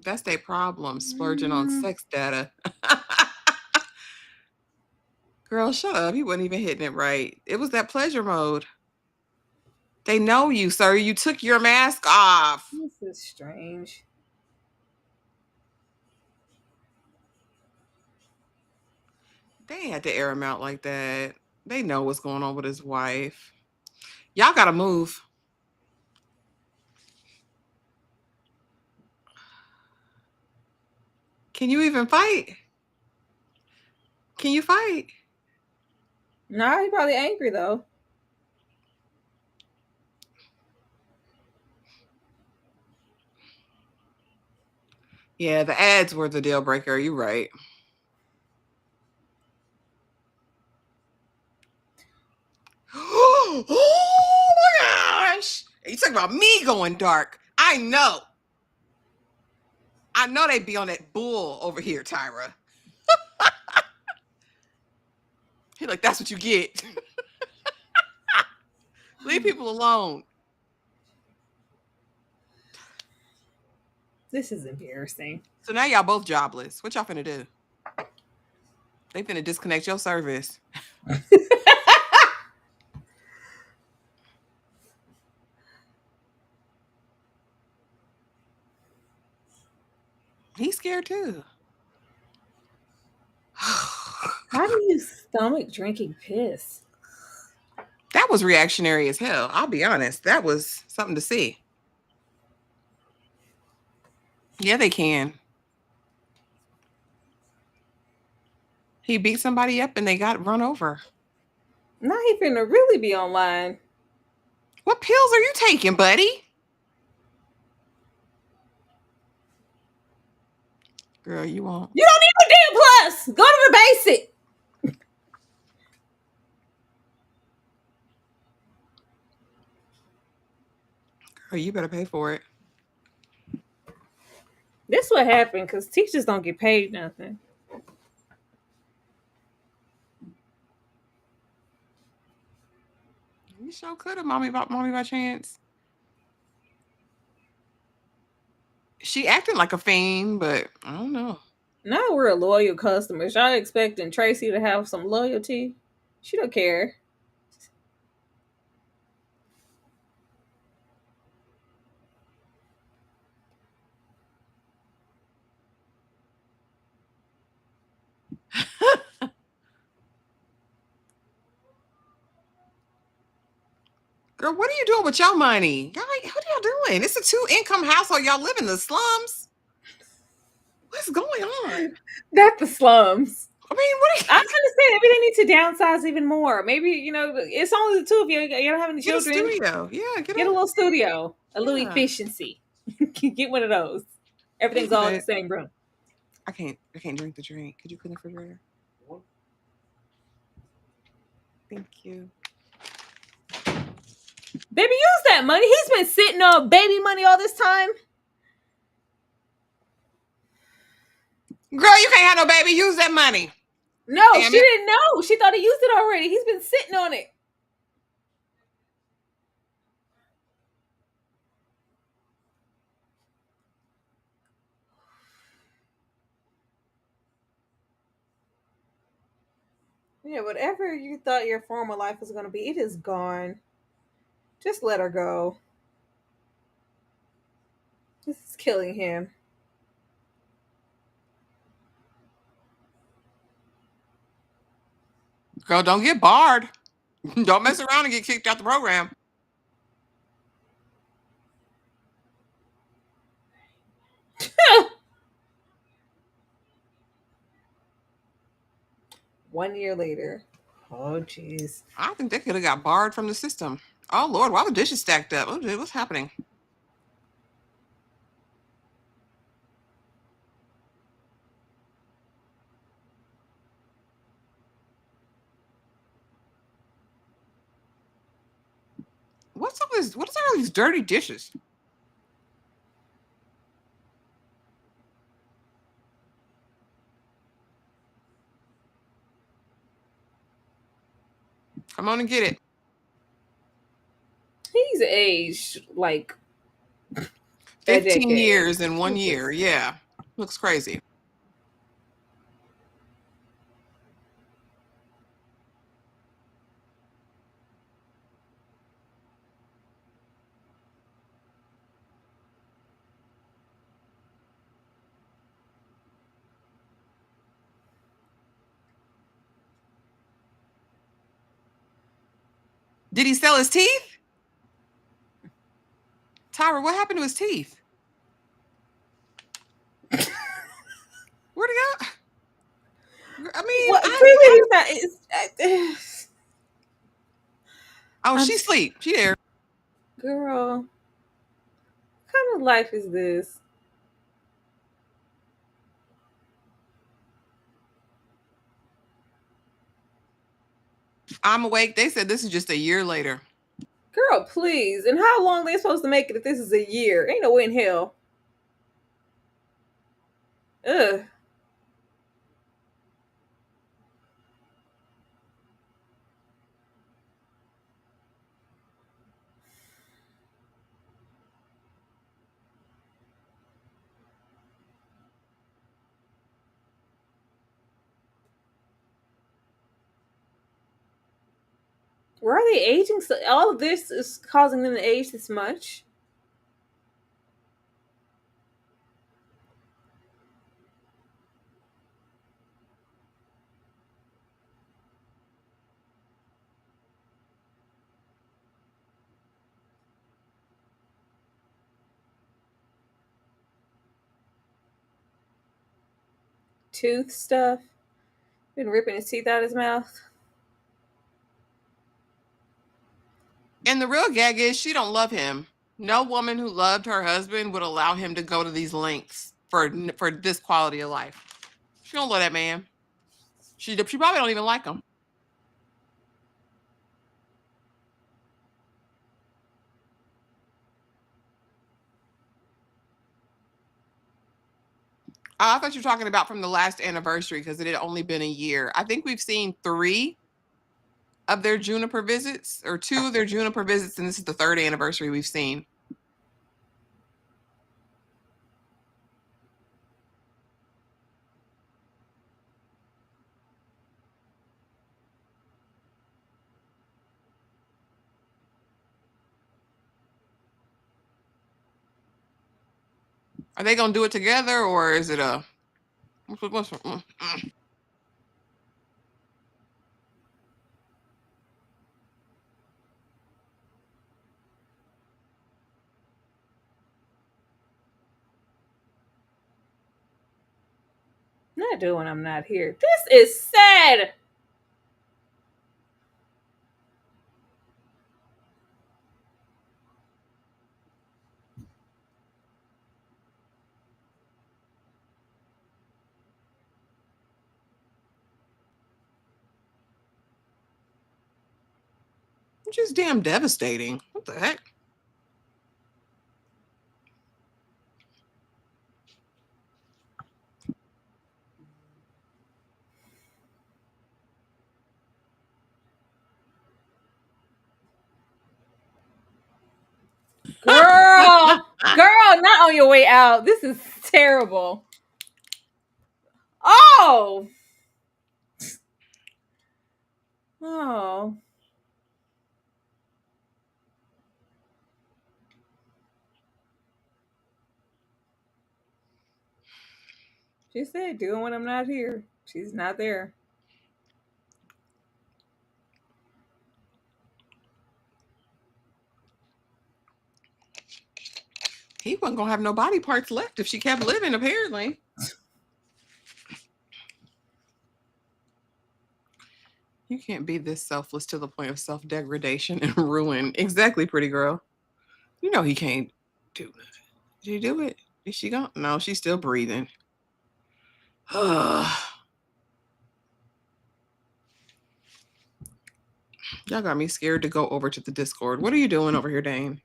That's their problem, splurging on sex data. Girl, shut up. He wasn't even hitting it right. It was that pleasure mode. They know you, sir. You took your mask off. This is strange. They had to air him out like that. They know what's going on with his wife. Y'all gotta move. Can you even fight? Can you fight? Nah, he's probably angry though. Yeah, the ads were the deal breaker. You're right. Oh my gosh. You talking about me going dark. I know. I know they be on that bull over here, Tyra. He like, that's what you get. Leave people alone. This is embarrassing. So now y'all both jobless. What y'all finna do? They finna disconnect your service. He's scared too. How do you stomach drinking piss? That was reactionary as hell. I'll be honest. That was something to see. Yeah, they can. He beat somebody up and they got run over. Now he finna really be online. What pills are you taking, buddy? Girl, you won't. You don't need a damn plus. Go to the basic. Girl, you better pay for it. This what happened because teachers don't get paid nothing. You sure could have, mommy by chance. She acting like a fiend, but I don't know. Now we're a loyal customer. Y'all expecting Tracy to have some loyalty? She don't care. Girl, what are you doing with your money? Y'all, what are y'all doing? It's a 2-income household. Y'all live in the slums. What's going on? That's the slums. I mean, what are I you... understand. Maybe they need to downsize even more. Maybe, it's only the two of you. You don't have any Get a children. studio. Yeah, Get a little studio. A little efficiency. Get one of those. Everything's all in the same room. I can't drink the drink. Could you put in the refrigerator? Thank you. Baby, use that money. He's been sitting on baby money all this time. Girl, you can't have no baby. Use that money. No, she didn't know. She thought he used it already. He's been sitting on it. Yeah, whatever you thought your former life was going to be, it is gone. Just let her go. This is killing him. Girl, don't get barred. Don't mess around and get kicked out the program. One year later. Oh, jeez. I think they could have got barred from the system. Oh, Lord, why the dishes stacked up? Oh, what's happening? What is all these dirty dishes? Come on and get it. He's aged like 15 years in 1 year. Yeah. Looks crazy. Did he sell his teeth? Tyra, what happened to his teeth? Where'd he go? I mean, well, clearly he's not. Oh, she's asleep. She there. Girl, what kind of life is this? I'm awake. They said this is just a year later. Girl, please. And how long they supposed to make it if this is a year? Ain't no way in hell. Ugh. Why are they aging so? All of this is causing them to age this much. Tooth stuff. Been ripping his teeth out his mouth. And the real gag is she don't love him. No woman who loved her husband would allow him to go to these lengths for this quality of life. She don't love that man. She probably don't even like him. I thought you were talking about from the last anniversary because it had only been a year. I think we've seen 3 of their Juniper visits, or 2 of their Juniper visits, and this is the 3rd anniversary we've seen. Are they gonna do it together, or is it a? Not doing. I'm not here. This is sad. Just damn devastating. What the heck? Girl, girl, not on your way out. This is terrible. Oh, oh. She said, doing when I'm not here. She's not there. He wasn't gonna have no body parts left if she kept living, apparently. You can't be this selfless to the point of self-degradation and ruin. Exactly, pretty girl. You know he can't do nothing. Did he do it? Is she gone? No, she's still breathing. Y'all got me scared to go over to the Discord. What are you doing over here, Dane?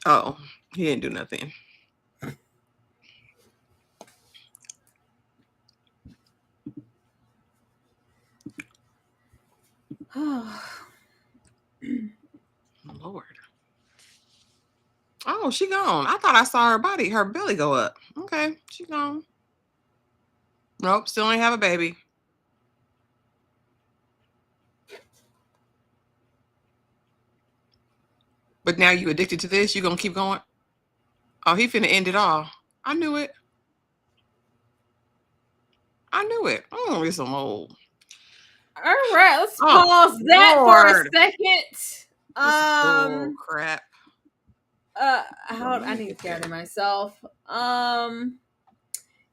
Oh, he didn't do nothing. Lord. Oh, she gone. I thought I saw her belly go up. Okay, she gone. Nope, still ain't have a baby. But now you addicted to this? You gonna keep going? Oh, he finna end it all. I knew it. I knew it. Oh, it's some old. All right, let's pause that for a second. Oh crap. How I need to gather myself.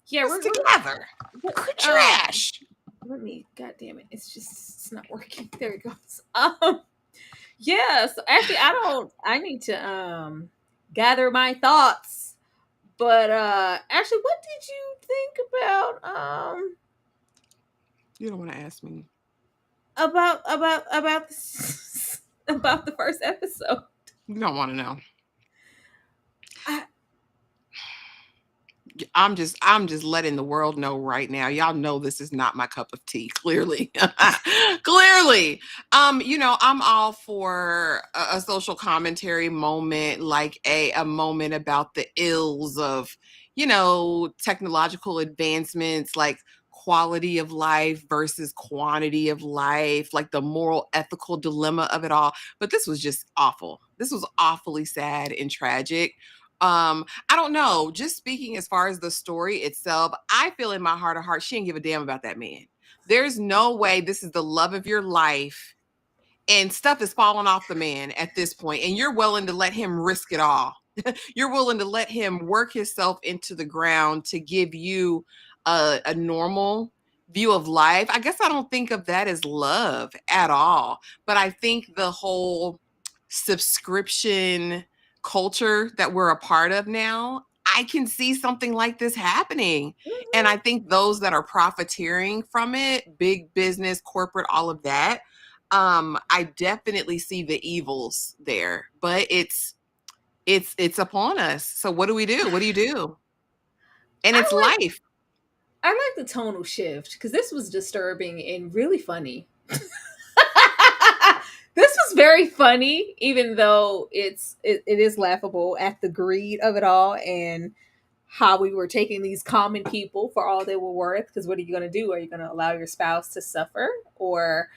Yeah, we're together. Trash. Let me. God damn it! It's not working. There it goes. Yeah. So actually, I need to gather my thoughts. But actually, what did you think about You don't want to ask me about this, about the first episode? You don't want to know. I'm just letting the world know right now. Y'all know this is not my cup of tea, clearly. Clearly. I'm all for a social commentary moment, like a moment about the ills of, technological advancements, like quality of life versus quantity of life, like the moral ethical dilemma of it all. But this was just awful. This was awfully sad and tragic. I don't know. Just speaking as far as the story itself, I feel in my heart of hearts, she didn't give a damn about that man. There's no way this is the love of your life and stuff is falling off the man at this point, and you're willing to let him risk it all. You're willing to let him work himself into the ground to give you a normal view of life. I guess I don't think of that as love at all, but I think the whole subscription culture that we're a part of now, I can see something like this happening. And I think those that are profiteering from it, big business, corporate, all of that, I definitely see the evils there, but it's upon us. So what do we do? What do you do? And it's I life. I like the tonal shift because this was disturbing and really funny. This was very funny, even though it is laughable at the greed of it all and how we were taking these common people for all they were worth. Because what are you going to do? Are you going to allow your spouse to suffer? Or,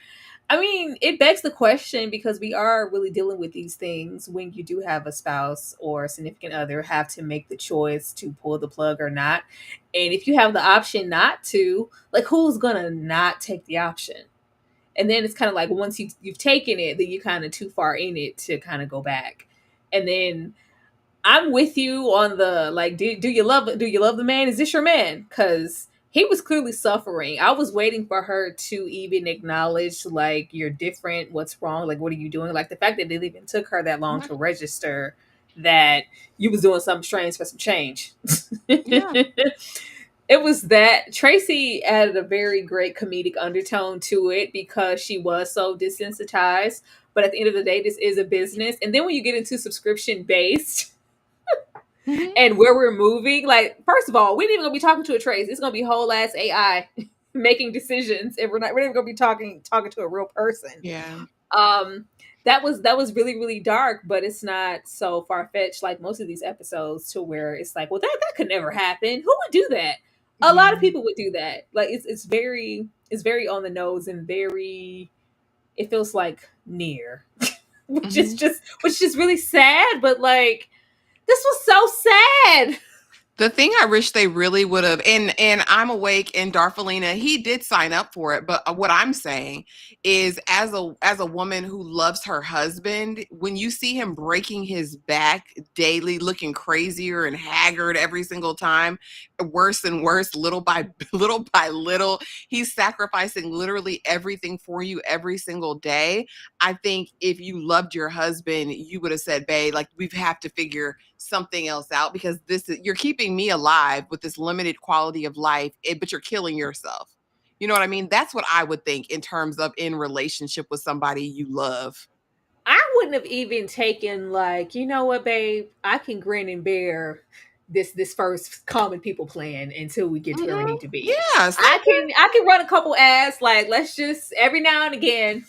I mean, it begs the question because we are really dealing with these things when you do have a spouse or a significant other have to make the choice to pull the plug or not. And if you have the option not to, like, who's going to not take the option? And then it's kind of like once you've taken it, then you're kind of too far in it to kind of go back. And then I'm with you on the like, do you love the man? Is this your man? Because he was clearly suffering. I was waiting for her to even acknowledge like you're different, what's wrong, like what are you doing? Like the fact that it even took her that long to register that you was doing something strange for some change. Yeah. It was that Tracy added a very great comedic undertone to it because she was so desensitized. But at the end of the day, this is a business. And then when you get into subscription based Mhm. and where we're moving, like, first of all, we ain't even gonna be talking to a Trace. It's gonna be whole ass AI making decisions, and we're not gonna be talking to a real person. Yeah. Um, that was really really dark, but it's not so far fetched like most of these episodes to where it's like, well, that could never happen. Who would do that? A lot of Yeah. people would do that. Like it's very on the nose and very it feels like near, Mhm. which is really sad. But like this was so sad. The thing I wish they really would have, and I'm awake, and Darfalina, he did sign up for it, but what I'm saying is, as a woman who loves her husband, when you see him breaking his back daily, looking crazier and haggard every single time, worse and worse, little by little by little, he's sacrificing literally everything for you every single day. I think if you loved your husband, you would have said, babe, like we have to figure something else out because you're keeping me alive with this limited quality of life, but you're killing yourself. You know what I mean? That's what I would think in terms of in relationship with somebody you love. I wouldn't have even taken like, you know what, babe, I can grin and bear this first common people plan until we get to where we Mhm. need to be. Yeah, I can run a couple ads like let's just every now and again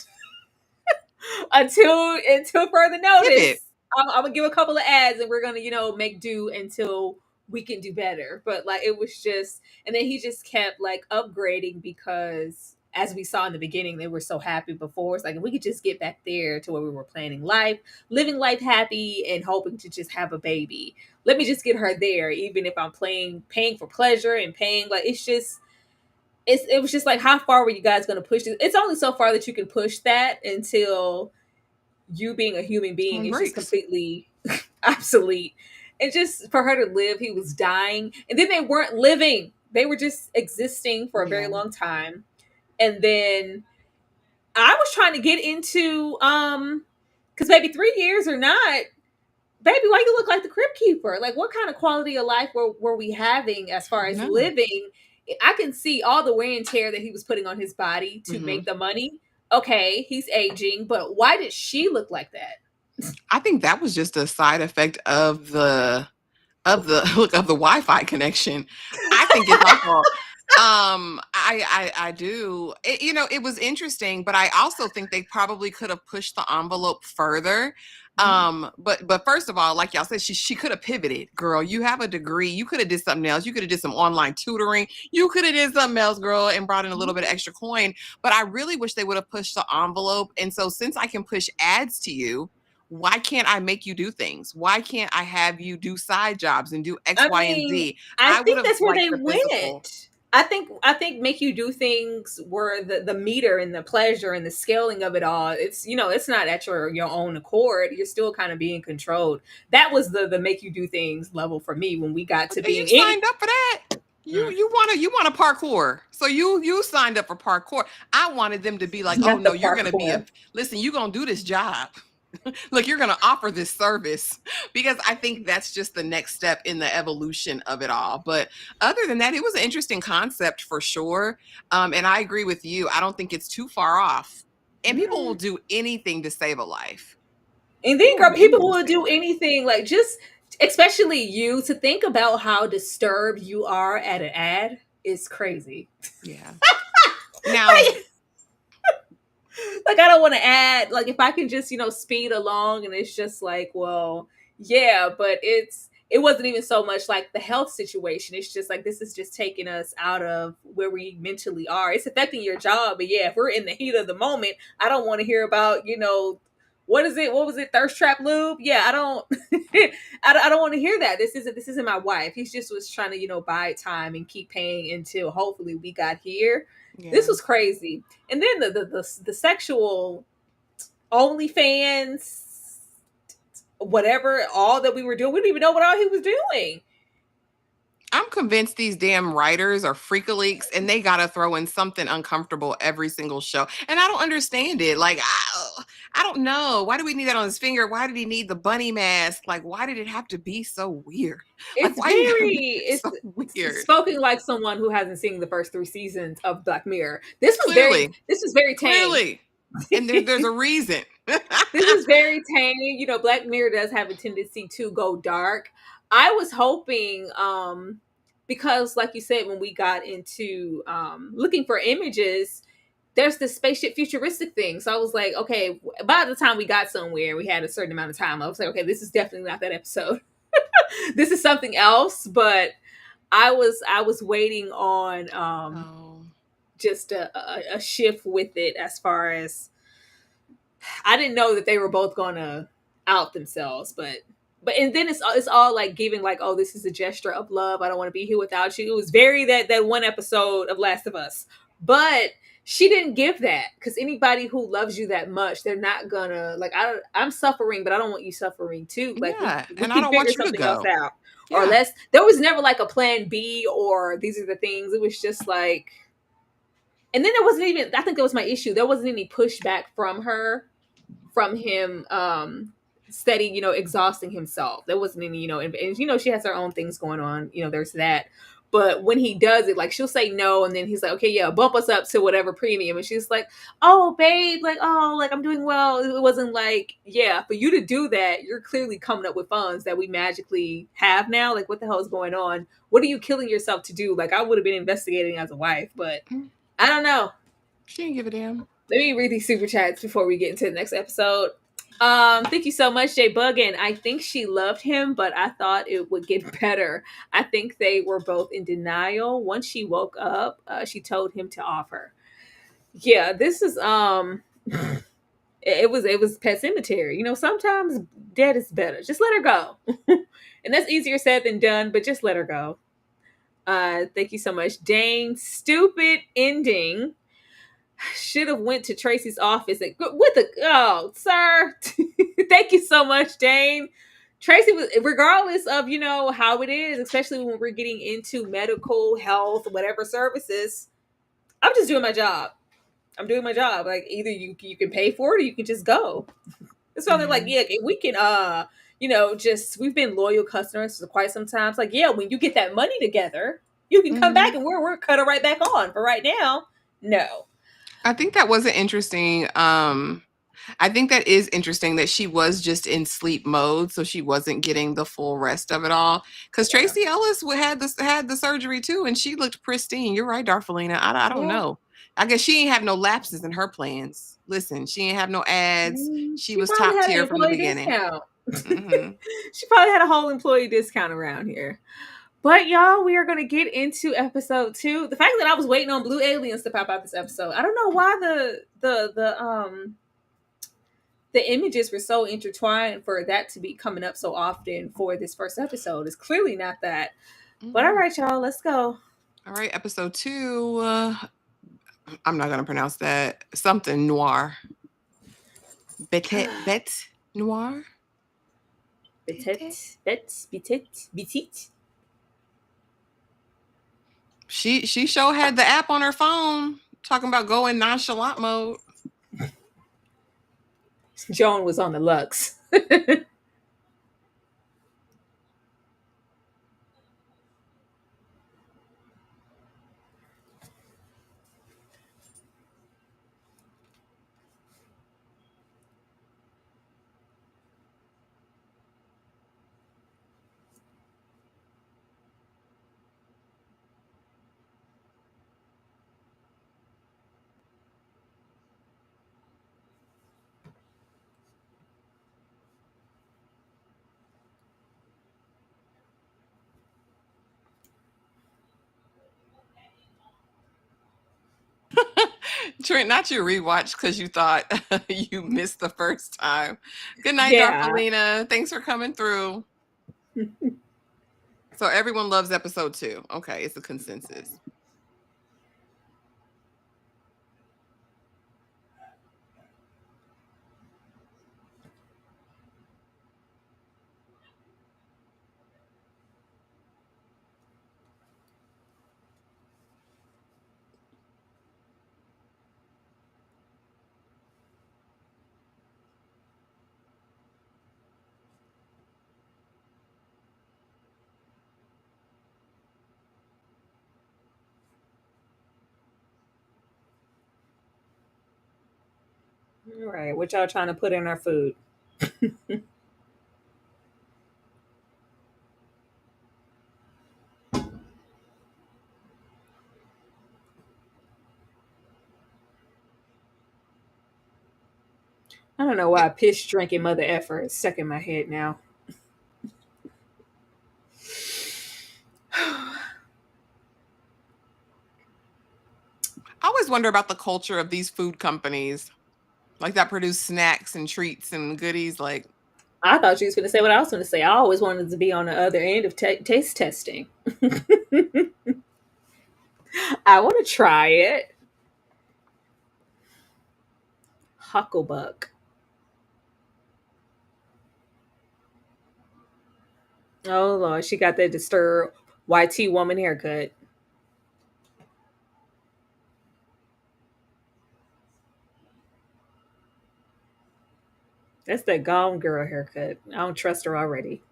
until further pivot. notice. I'm gonna give a couple of ads and we're gonna make do until we can do better. But like it was just, and then he just kept like upgrading because as we saw in the beginning, they were so happy before. It's like if we could just get back there to where we were planning life, living life happy, and hoping to just have a baby. Let me just get her there, even if I'm paying for pleasure and paying like it's just it was just like how far were you guys going to push this? It's only so far that you can push that until you being a human being On is just breaks. completely obsolete. And just for her to live, he was dying. And then they weren't living. They were just existing for a very Yeah. long time. And then I was trying to get into because maybe 3 years or not, baby, why you look like the crypt keeper? Like what kind of quality of life were we having as far as No. living? I can see all the wear and tear that he was putting on his body to Mhm. make the money. Okay, he's aging, but why did she look like that? I think that was just a side effect of of the look of the Wi-Fi connection. I think it's awful. I do. It was interesting, but I also think they probably could have pushed the envelope further. But first of all, like y'all said, she could have pivoted. Girl, you have a degree. You could have did something else. You could have did some online tutoring. You could have did something else, girl, and brought in a little bit of extra coin. But I really wish they would have pushed the envelope. And so since I can push ads to you, why can't I make you do things? Why can't I have you do side jobs and do X, I Y, and mean, Z? I I would think have that's where liked they the physical. went. I think make you do things where the meter and the pleasure and the scaling of it all. It's not at your own accord. You're still kind of being controlled. That was the make you do things level for me when we got to Okay, you being any. signed up for that. You want a parkour. So you signed up for parkour. I wanted them to be like, oh Not the no, you're gonna be parkour. listen, you're gonna do this job. Look, you're gonna offer this service because I think that's just the next step in the evolution of it all. But other than that, it was an interesting concept for sure. And I agree with you. I don't think it's too far off. And people will do anything to save a life. And then, People will girl, do people anything to will save a do life. anything like just, especially you, to think about how disturbed you are at an ad is crazy. Yeah. Now, Like I don't want to add, like if I can just speed along, and it's just like, well, yeah, but it wasn't even so much like the health situation. It's just like this is just taking us out of where we mentally are. It's affecting your job, but yeah, if we're in the heat of the moment, I don't want to hear about what is it? What was it? Thirst trap lube? Yeah, I don't. I don't want to hear that. This isn't my wife. He just was trying to buy time and keep paying until hopefully we got here. This yeah. was crazy. And then the sexual OnlyFans, whatever, all that we were doing, we didn't even know what all he was doing. I'm convinced these damn writers are freakaleaks and they gotta throw in something uncomfortable every single show. And I don't understand it. Like, I don't know. Why do we need that on his finger? Why did he need the bunny mask? Like, why did it have to be so weird? Like, It's why did it have to very be so it's weird? spoken like someone who hasn't seen the first 3 seasons of Black Mirror. Clearly, This was very tame. clearly. And there's a reason. This is very tame. Black Mirror does have a tendency to go dark. I was hoping, because like you said, when we got into looking for images, there's this spaceship futuristic thing. So I was like, okay, by the time we got somewhere, we had a certain amount of time. I was like, okay, this is definitely not that episode. This is something else. But I was waiting on Oh, just a shift with it, as far as I didn't know that they were both gonna out themselves, but and then it's all like giving like, oh, this is a gesture of love. I don't want to be here without you. It was very that one episode of Last of Us, but she didn't give that, because anybody who loves you that much, they're not gonna like, I'm suffering, but I don't want you suffering too. Like yeah. we And I can don't figure want you to something else go. out, or Yeah. less. There was never like a plan B or these are the things. It was just like, and then there wasn't even. I think that was my issue. There wasn't any pushback from him steady exhausting himself. There wasn't any and she has her own things going on, there's that. But when he does it, like she'll say no, and then he's like, okay, yeah, bump us up to whatever premium, and she's like, oh babe, like, oh, like I'm doing well. It wasn't like, yeah, for you to do that, you're clearly coming up with funds that we magically have now. Like, what the hell is going on? What are you killing yourself to do? Like, I would have been investigating as a wife, but I don't know. She didn't give a damn. Let me read these super chats before we get into the next episode. Thank you so much, Jay Buggin. I think she loved him, but I thought it would get better. I think they were both in denial. Once she woke up, she told him to offer. Yeah, this is it was Pet Cemetery. Sometimes dead is better. Just let her go. And that's easier said than done, but just let her go. Thank you so much. Dane, stupid ending. Should have went to Tracy's office with a, oh, sir. Thank you so much, Dane. Tracy was, regardless of how it is, especially when we're getting into medical, health, whatever services. I'm just doing my job. I'm doing my job. Like, either you can pay for it or you can just go. That's why they're like, yeah, we can just, we've been loyal customers for quite some time. It's like, yeah, when you get that money together, you can come back and we're cut it right back on. For right now, no. I think that was an interesting I think that is interesting that she was just in sleep mode, so she wasn't getting the full rest of it all. Because Yeah. Tracy Ellis had the surgery too, and she looked pristine. You're right, Darfelina. I don't Yeah. know. I guess she ain't have no lapses in her plans. Listen, she ain't have no ads. She She was probably top had an tier from the employee beginning. discount. Hmm. She probably had a whole employee discount around here. But y'all, we are going to get into episode 2. The fact that I was waiting on blue aliens to pop out this episode, I don't know why the images were so intertwined for that to be coming up so often for this first episode. It's clearly not that. But all Hmm. right, y'all, let's go. All right, episode 2. I'm not gonna pronounce that. Something noir. Bet noir. Betet, bet, betet, betit. She sure had the app on her phone talking about going nonchalant mode. Joan was on the Lux. Trent, not your rewatch because you thought you missed the first time. Good night, Yeah. Darfelina. Thanks for coming through. So everyone loves episode 2. Okay, it's a consensus. All right. What y'all trying to put in our food? I don't know why piss drinking mother effer is stuck in my head now. I always wonder about the culture of these food companies, like that produce snacks and treats and goodies. Like, I thought you was going to say what I was going to say. I always wanted to be on the other end of taste testing. I want to try it. Hucklebuck. Oh Lord, she got that disturbed YT woman haircut. That's that gone girl haircut. I don't trust her already.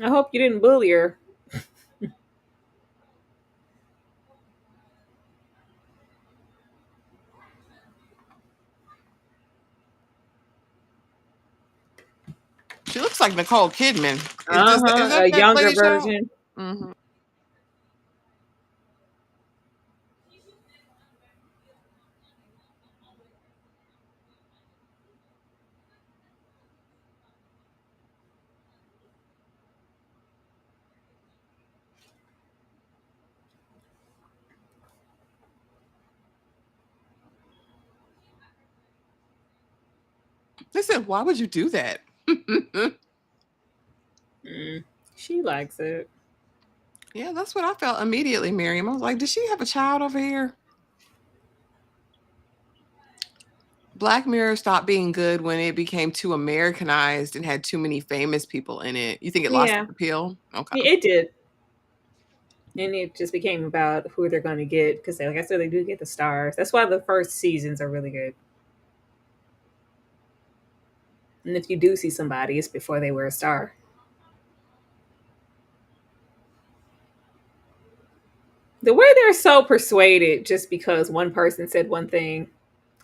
I hope you didn't bully her. she looks like Nicole Kidman. Uh Is huh. that A that younger lady show? version. Hmm. Listen, why would you do that? Mm, she likes it. Yeah, that's what I felt immediately, Miriam. I was like, does she have a child over here? Black Mirror stopped being good when it became too Americanized and had too many famous people in it. You think it lost Yeah, its appeal? Okay. it did. And it just became about who they're going to get because, like I said, they do get the stars. That's why the first seasons are really good. And if you do see somebody, it's before they were a star. The way they're so persuaded just because one person said one thing.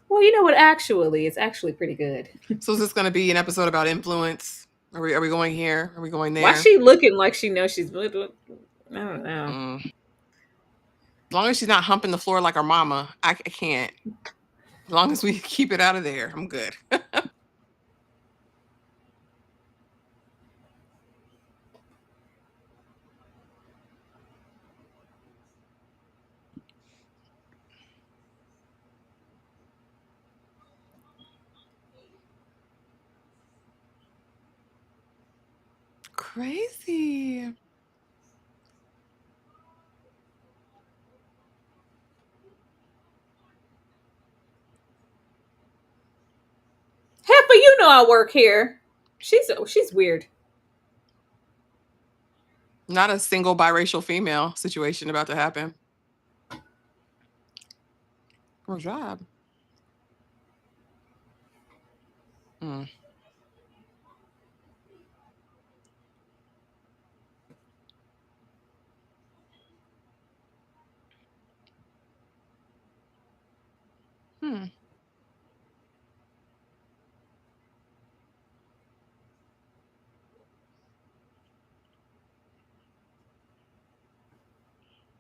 Well, you know what? Actually, it's actually pretty good. So is this going to be an episode about influence? Are we going here? Are we going Why there? she looking like she knows she's? I don't know. Mm. As long as she's not humping the floor like her mama, I can't. As long as we keep it out of there, I'm good. Crazy. Heifer, you know I work here. She's weird. Not a single biracial female situation about to happen. Good job. Mm. Hmm.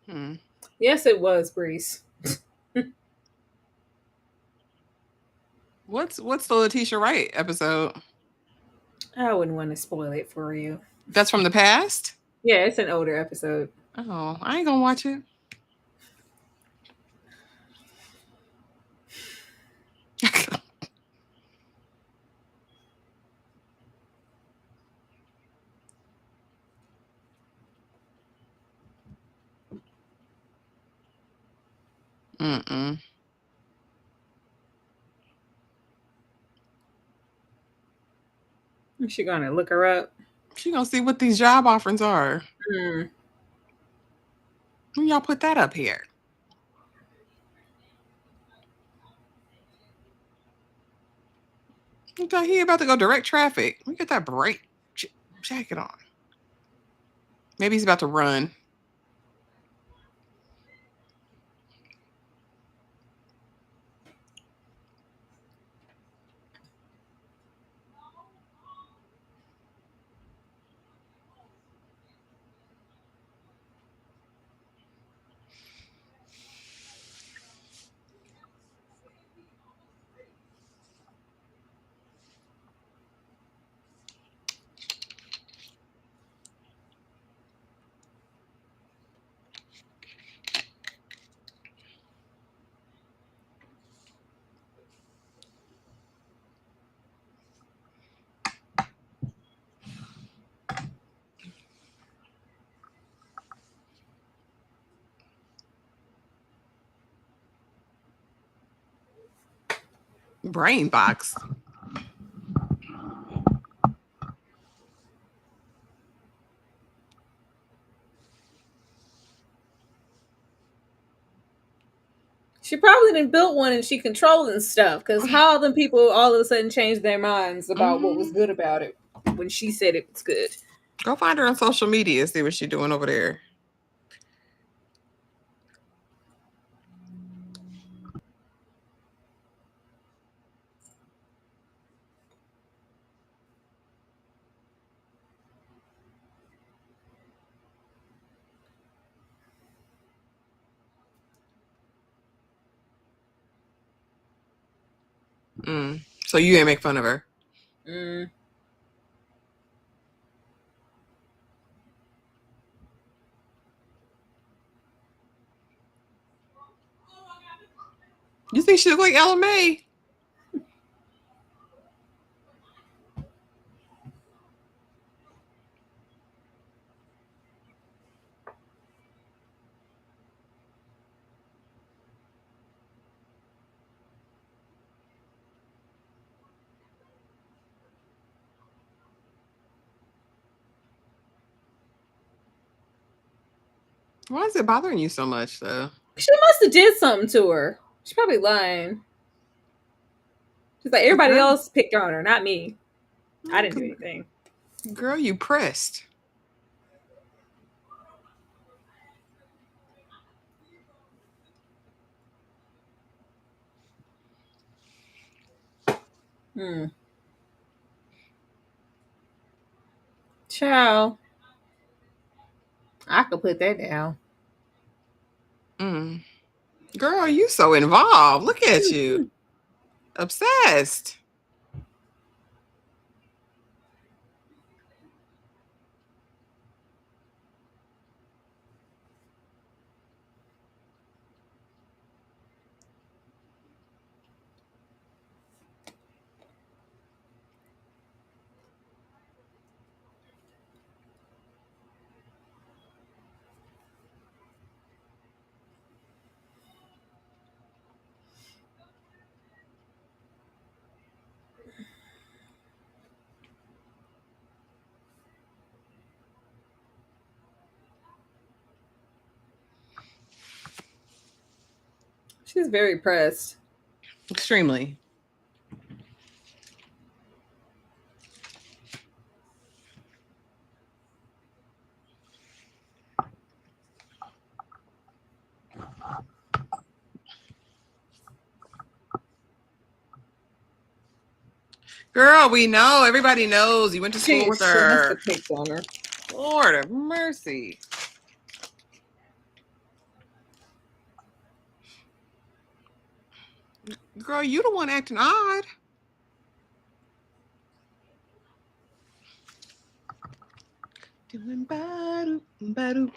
Hmm. Yes, it was Grease. What's the Letitia Wright episode? I wouldn't want to spoil it for you. That's from the past? Yeah, it's an older episode. Oh, I ain't gonna watch it. Mm-mm. Is she gonna look her up? She gonna see what these job offerings are. Hmm. When y'all put that up here? You thought he about to go direct traffic. We get that brake jacket on. Maybe he's about to run. Brain box. She probably didn't built one and she controlling stuff. Because how all them people all of a sudden changed their minds about what was good about it when she said it was good. Go find her on social media. See what she's doing over there. So you ain't make fun of her. Mm. You think she look like Ella May? Why is it bothering you so much, though? She must have did something to her. She's probably lying. She's like, everybody else picked on her, not me. I didn't do anything. Girl, you pressed. Hmm. Ciao. I could put that down. Mm. Girl, you so involved. Look at you. Obsessed. She's very pressed. Extremely. Girl, we know. Everybody knows. You went to school with She must her. have picked on her. Lord of mercy. Girl, you the one acting odd. Doing ba-do, ba-do.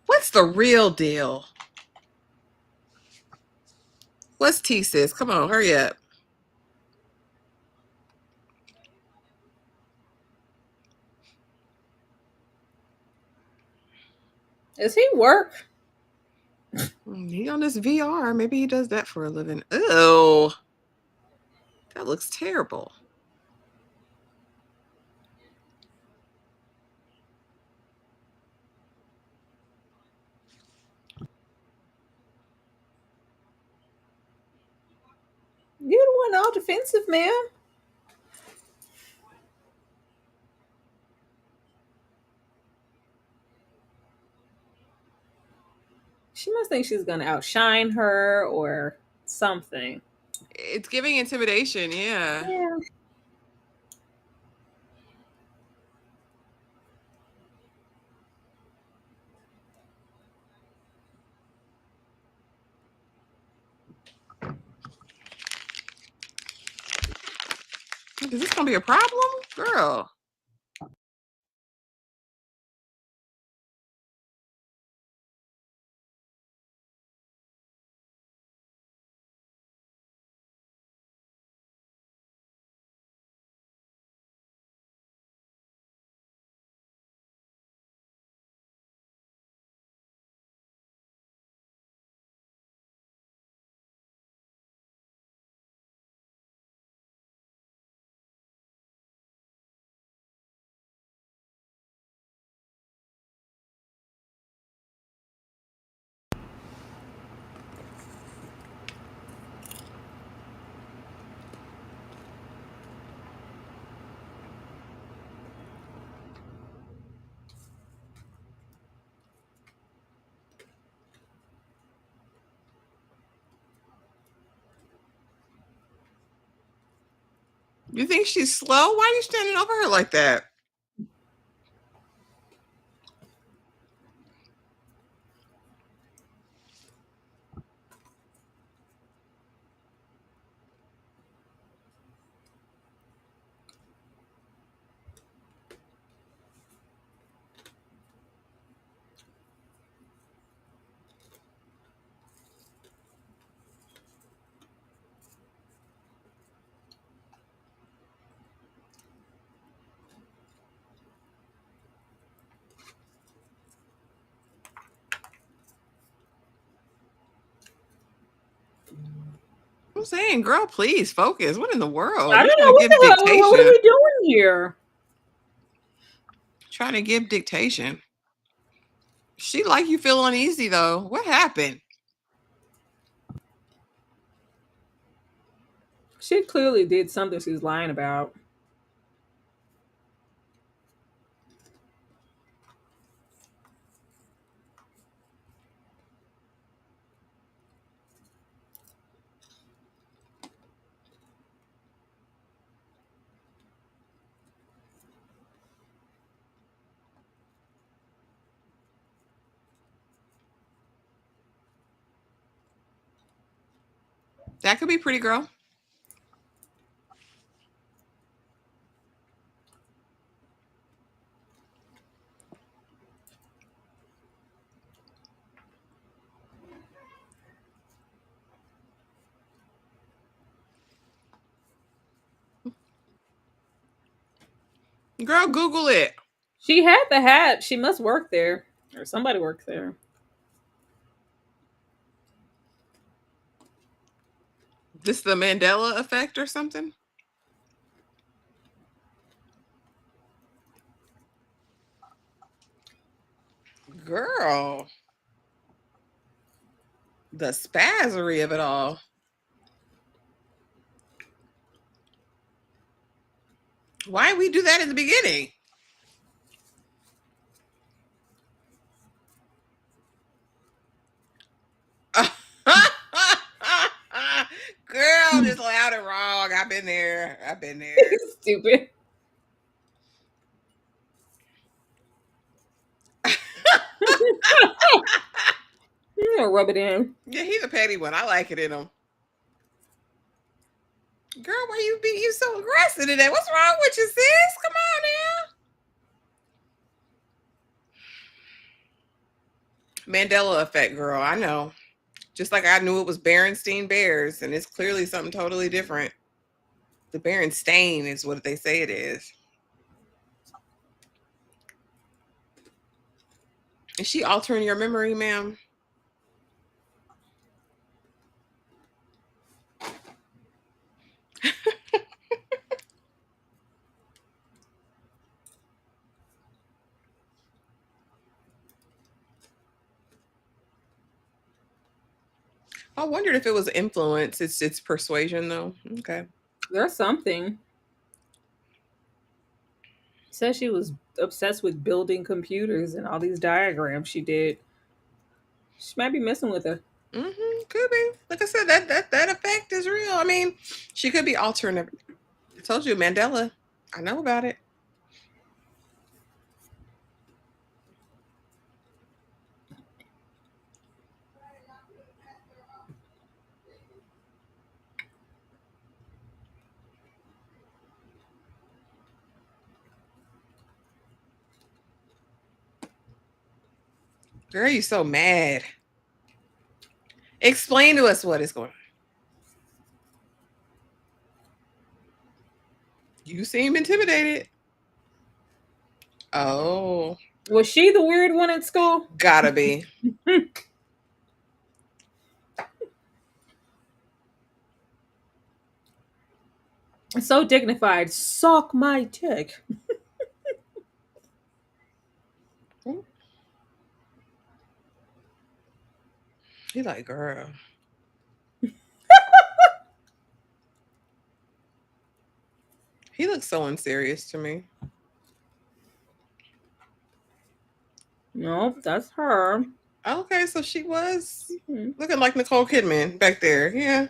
What's the real deal? What's T, sis? Come on, hurry up. Does he work? He on this VR. Maybe he does that for a living. Ew. That looks terrible. You're the one all defensive, man. She must think she's gonna outshine her or something. It's giving intimidation, yeah. Yeah. Is this gonna be a problem? Girl. You think she's slow? Why are you standing over her like that? I'm saying, girl, please focus. What in the world? I You're don't trying know to what give the hell. What are dictation. we doing here? Trying to give dictation. She like you feel uneasy though. What happened? She clearly did something she's lying about. That could be pretty, girl. Girl, Google it. She had the hat. She must work there. Or somebody works there. This the Mandela effect or something? Girl. The spazzery of it all. Why we do that in the beginning? Girl, just loud and wrong. I've been there. I've been there. Stupid. I'm gonna rub it in. Yeah, he's a petty one. I like it in him. Girl, why you so aggressive today? What's wrong with you, sis? Come on now. Mandela effect, girl. I know. Just like I knew it was Berenstein Bears, and it's clearly something totally different. The Berenstain is what they say it is. Is she altering your memory, ma'am? I wondered if it was influence. It's persuasion though. Okay. There's something. Says she was obsessed with building computers and all these diagrams she did. She might be messing with her. Could be. Like I said, that effect is real. I mean, she could be altering everything. I told you, Mandela. I know about it. Girl, you so mad. Explain to us what is going on. You seem intimidated. Oh, Was she the weird one at school? gotta be. So dignified. Suck my dick. He like, girl. He looks so unserious to me. Nope, that's her. Okay, so she was looking like Nicole Kidman back there. Yeah.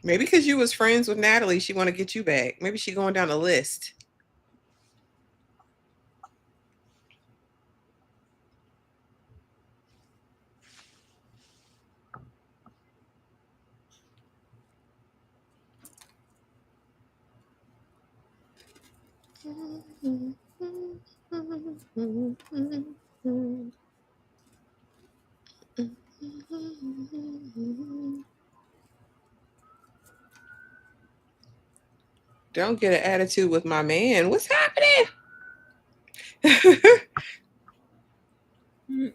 Maybe because you was friends with Natalie, she want to get you back. Maybe she going down the list. Don't get an attitude with my man. What's happening? Mm,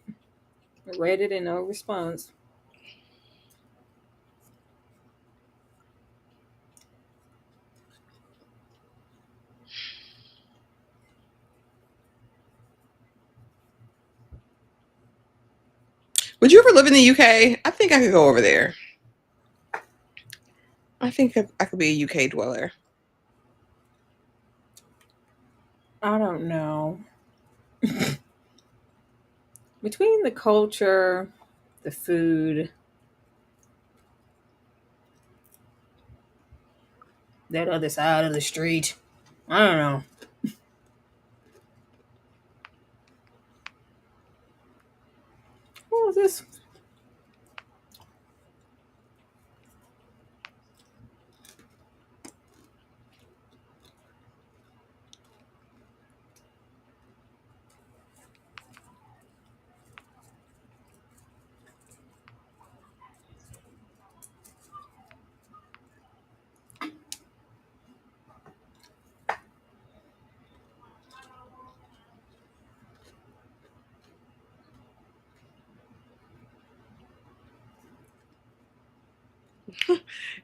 read it and no response. Would you ever live in the UK? I think I could go over there. I think I could be a UK dweller. I don't know. Between the culture, the food, that other side of the street, I don't know. What was this?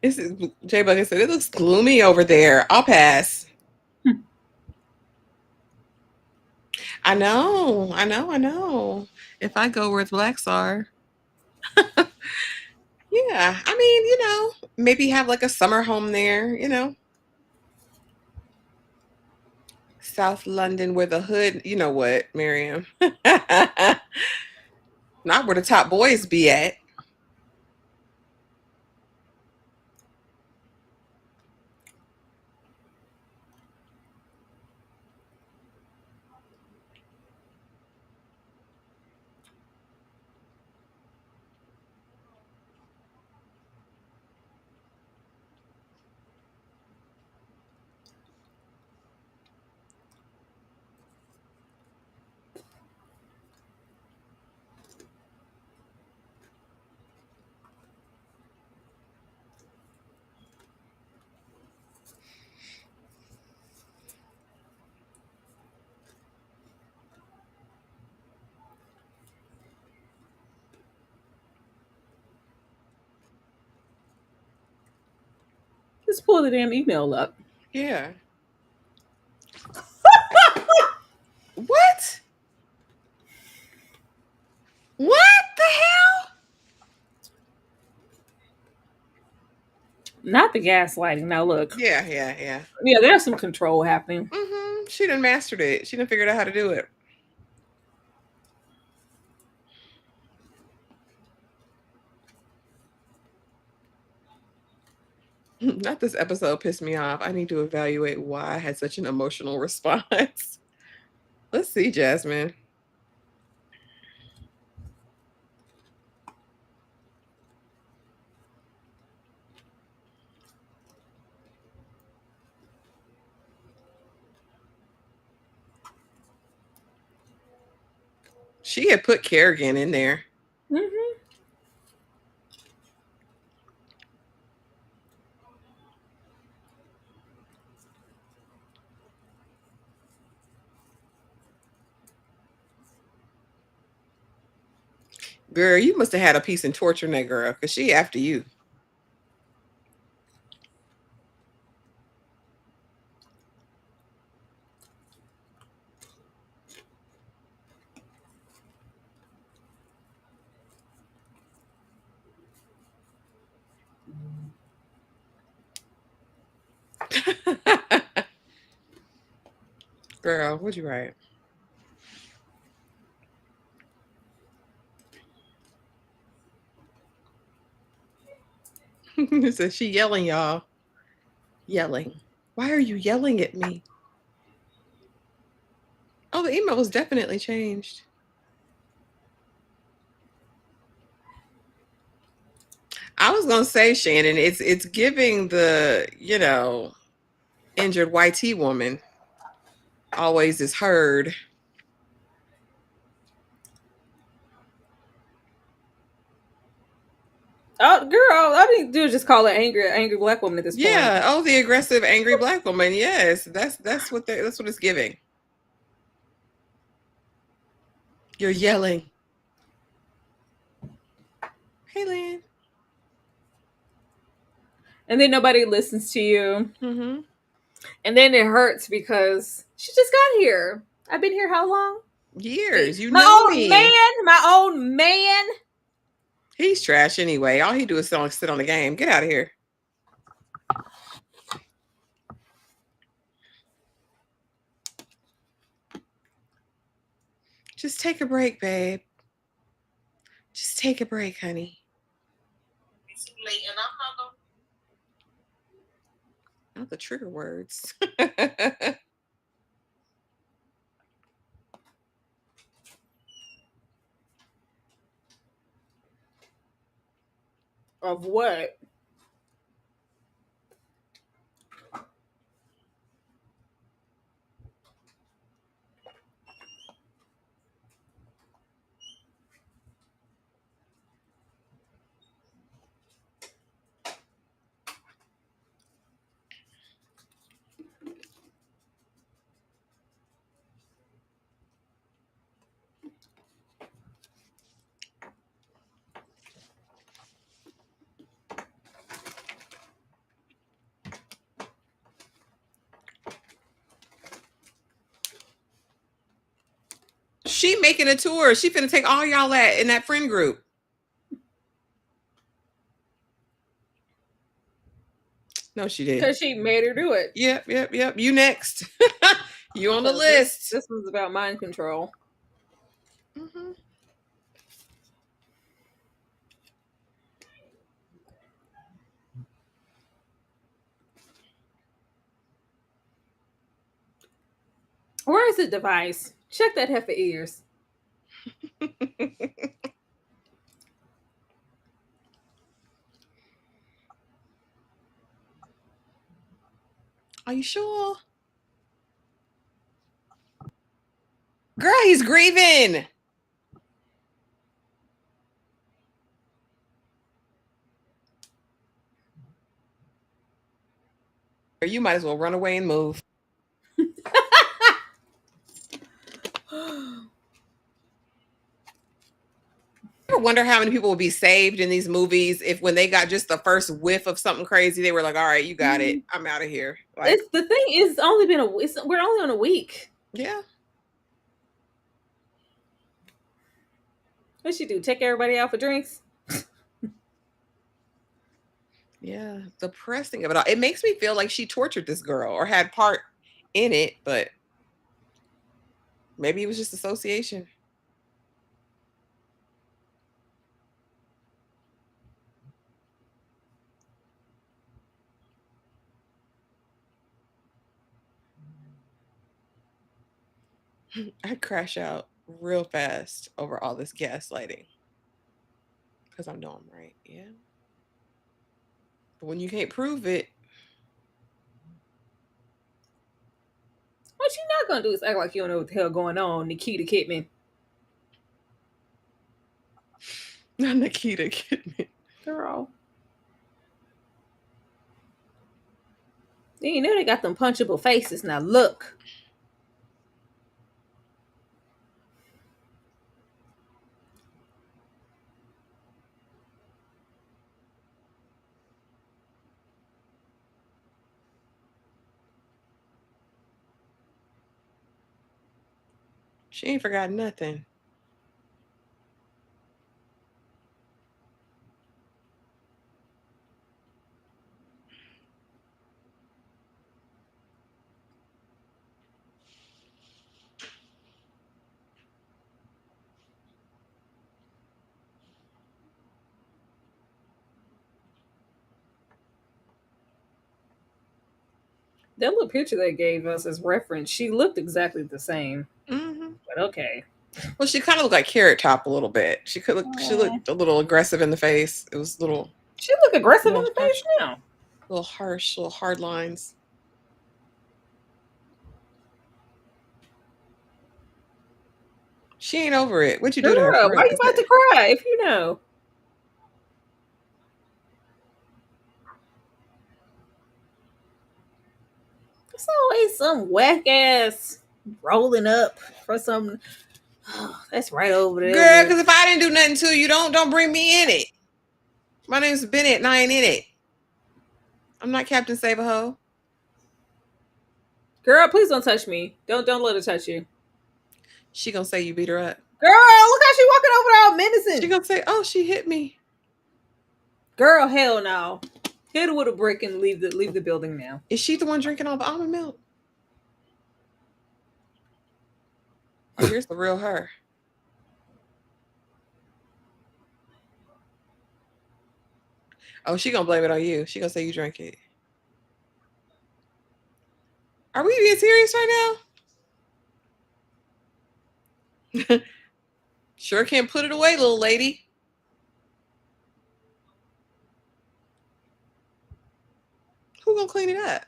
This is Jay Bucket said it looks gloomy over there. I'll pass. I know, I know, I know. If I go where the blacks are, yeah. I mean, maybe have like a summer home there. South London, where the hood. You know what, Miriam? Not where the top boys be at. Just pull the damn email up. Yeah. What? What the hell? Not the gaslighting. Now look. Yeah, yeah, yeah. Yeah, there's some control happening. She done mastered it. She done figured out how to do it. Not this episode pissed me off. I need to evaluate why I had such an emotional response. Let's see, Jasmine. She had put Kerrigan in there. Mm-hmm. Girl, you must have had a piece in torturing that girl, because she after you. Girl, what'd you write? It says she yelling, y'all. Yelling. Why are you yelling at me? Oh, the email was definitely changed. I was gonna say, Shannon, it's giving the, injured YT woman always is heard. Oh, girl, all I need to do is just call her angry black woman at this point. Yeah. Oh, the aggressive, angry black woman. Yes, that's what it's giving. You're yelling. Hey, Lynn. And then nobody listens to you. Mm-hmm. And then it hurts because she just got here. I've been here how long? Years. You My know own me. man. My own man. He's trash anyway. All he do is sit on the game. Get out of here. Just take a break, babe. Just take a break, honey. It's too late, and I'm not gonna. Not the trigger words. Of what? She making a tour. She finna take all y'all in that friend group. No, she did. Because she made her do it. Yep. You next. You on the list. This one's about mind control. Mm-hmm. Where is the device? Check that heifer ears. Are you sure? Girl, he's grieving. You might as well run away and move. I wonder how many people will be saved in these movies if when they got just the first whiff of something crazy, they were like, all right, you got it. I'm out of here. Like, It's the thing is only been we're only on a week. Yeah. What'd she do? Take everybody out for drinks? Yeah. The pressing of it all. It makes me feel like she tortured this girl or had part in it, but maybe it was just association. I'd crash out real fast over all this gaslighting. Because I know I'm right. Yeah. But when you can't prove it. What you not gonna do is act like you don't know what the hell going on, Nikita Kidman. Not Nikita Kidman. Girl. You know they got them punchable faces. Now look. She ain't forgot nothing. That little picture they gave us as reference, she looked exactly the same. Mm-hmm. But okay. Well, she kind of looked like Carrot Top a little bit. She looked a little aggressive in the face. It was a little. She look aggressive in the face now. A little harsh, little hard lines. She ain't over it. What'd you do to her? Why you about to cry if you know? It's always some whack ass rolling up for some That's right over there. Girl, because if I didn't do nothing to you, don't bring me in it. My name's Bennett and I ain't in it. I'm not Captain Save-A-Ho. Girl, please don't touch me. Don't let her touch you. She gonna say you beat her up. Girl, look how she walking over there all menacing. She gonna say, oh, she hit me. Girl, hell no. Hit her with a brick and leave the building now. Is she the one drinking all the almond milk? Oh, here's the real her. Oh, she gonna blame it on you. She gonna say you drank it. Are we being serious right now? Sure can't put it away, little lady. Who gonna clean it up?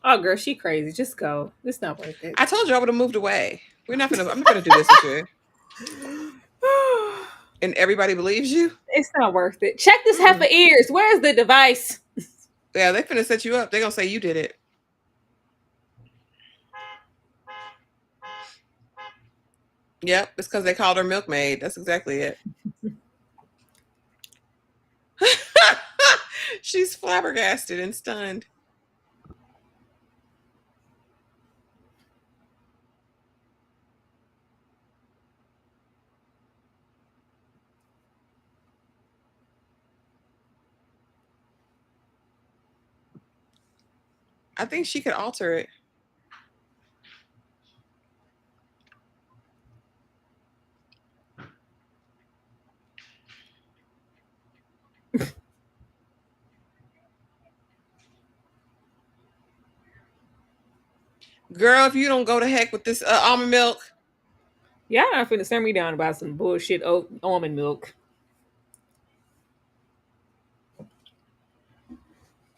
Oh, girl, she crazy. Just go. It's not worth it. I told you I would have moved away. I'm not gonna do this with you. And everybody believes you? It's not worth it. Check this heifer ears. Where's the device? Yeah, they finna set you up. They're gonna say you did it. Yep, it's because they called her milkmaid. That's exactly it. She's flabbergasted and stunned. I think she could alter it. Girl, if you don't go to heck with this almond milk. Y'all not finna send me down about some bullshit almond milk.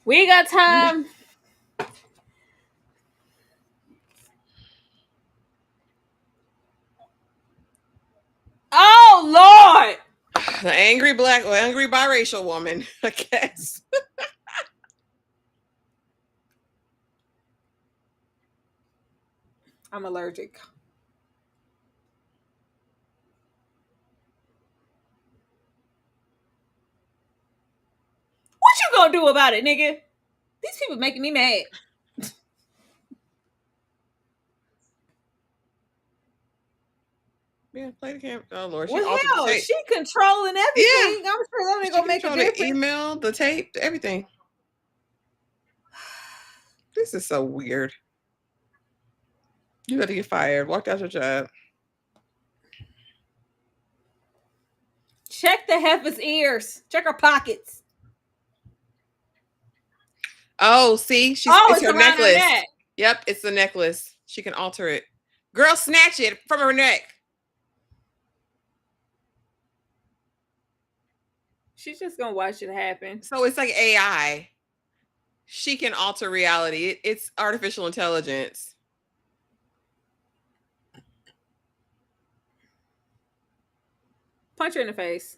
We ain't got time. Oh, Lord. The angry biracial woman, I guess. I'm allergic. What you gonna do about it, nigga? These people making me mad. Yeah, play the camera. Oh Lord, she Well, altered hell, the tape. she controlling everything. Yeah. I'm sure that ain't gonna make a difference. The email, the tape, everything. This is so weird. You got to get fired. Walked out your job. Check the heifer's ears. Check her pockets. Oh, see, it's her necklace. Her neck. Yep, it's the necklace. She can alter it. Girl, snatch it from her neck. She's just gonna watch it happen. So it's like AI. She can alter reality. It's artificial intelligence. Punch her in the face.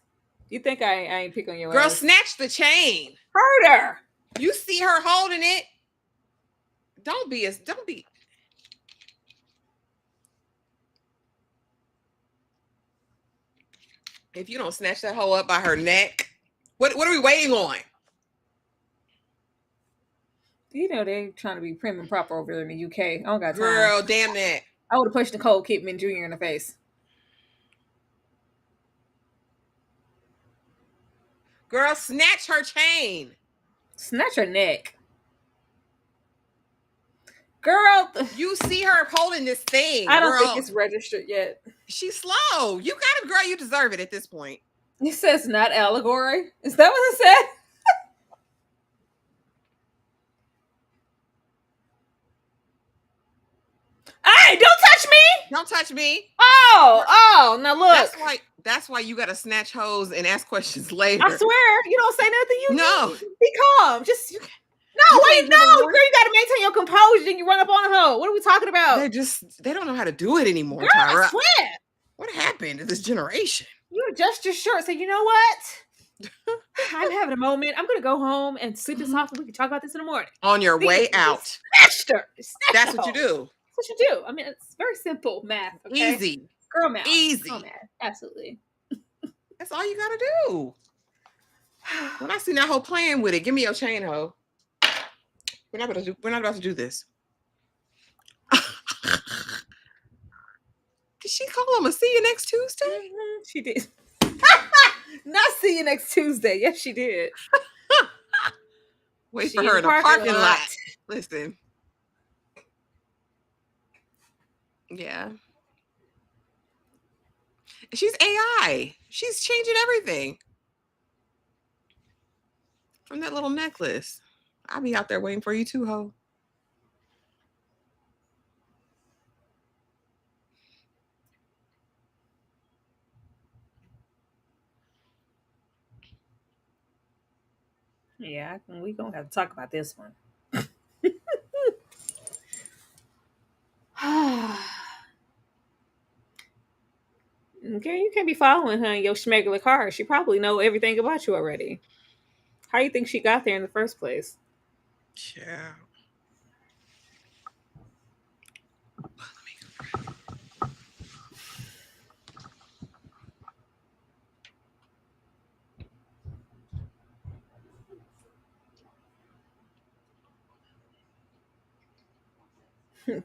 You think I ain't pick on your girl ass? Snatch the chain. Hurt her. You see her holding it. Don't be. If you don't snatch that hoe up by her neck, what are we waiting on? You know they trying to be prim and proper over there in the UK. I don't got time. Girl, damn that. I would have pushed Nicole Kidman Jr. in the face. Girl, snatch her chain. Snatch her neck. Girl, you see her holding this thing. I don't think it's registered yet. She's slow. You got it, girl. You deserve it at this point. It says not allegory. Is that what it said? Hey, don't touch me! Don't touch me. Oh, now look. That's why you gotta snatch hoes and ask questions later. I swear, you don't say nothing. You no. Be calm. Girl, you gotta maintain your composure, then you run up on a hoe. What are we talking about? They don't know how to do it anymore, girl, Tyra. I swear. What happened to this generation? You adjust your shirt. Say, you know what? I'm having a moment. I'm gonna go home and sleep this off, and we can talk about this in the morning. On your way out. Snatched her. That's what you do. That's what you do. I mean, it's very simple math. Okay, Easy. girl math. Easy. Girl math. Absolutely. That's all you gotta do. When I see that hoe playing with it, give me your chain, hoe. We're not about to do this. Did she call him a see you next Tuesday? Mm-hmm, she did. Not see you next Tuesday. Yes, she did. Wait for her in a parking lot. Listen. Yeah. She's AI. She's changing everything. From that little necklace. I'll be out there waiting for you too, ho. Yeah, we gonna have to talk about this one. Okay, you can't be following her in your schmegular car. She probably know everything about you already. How you think she got there in the first place? Yeah.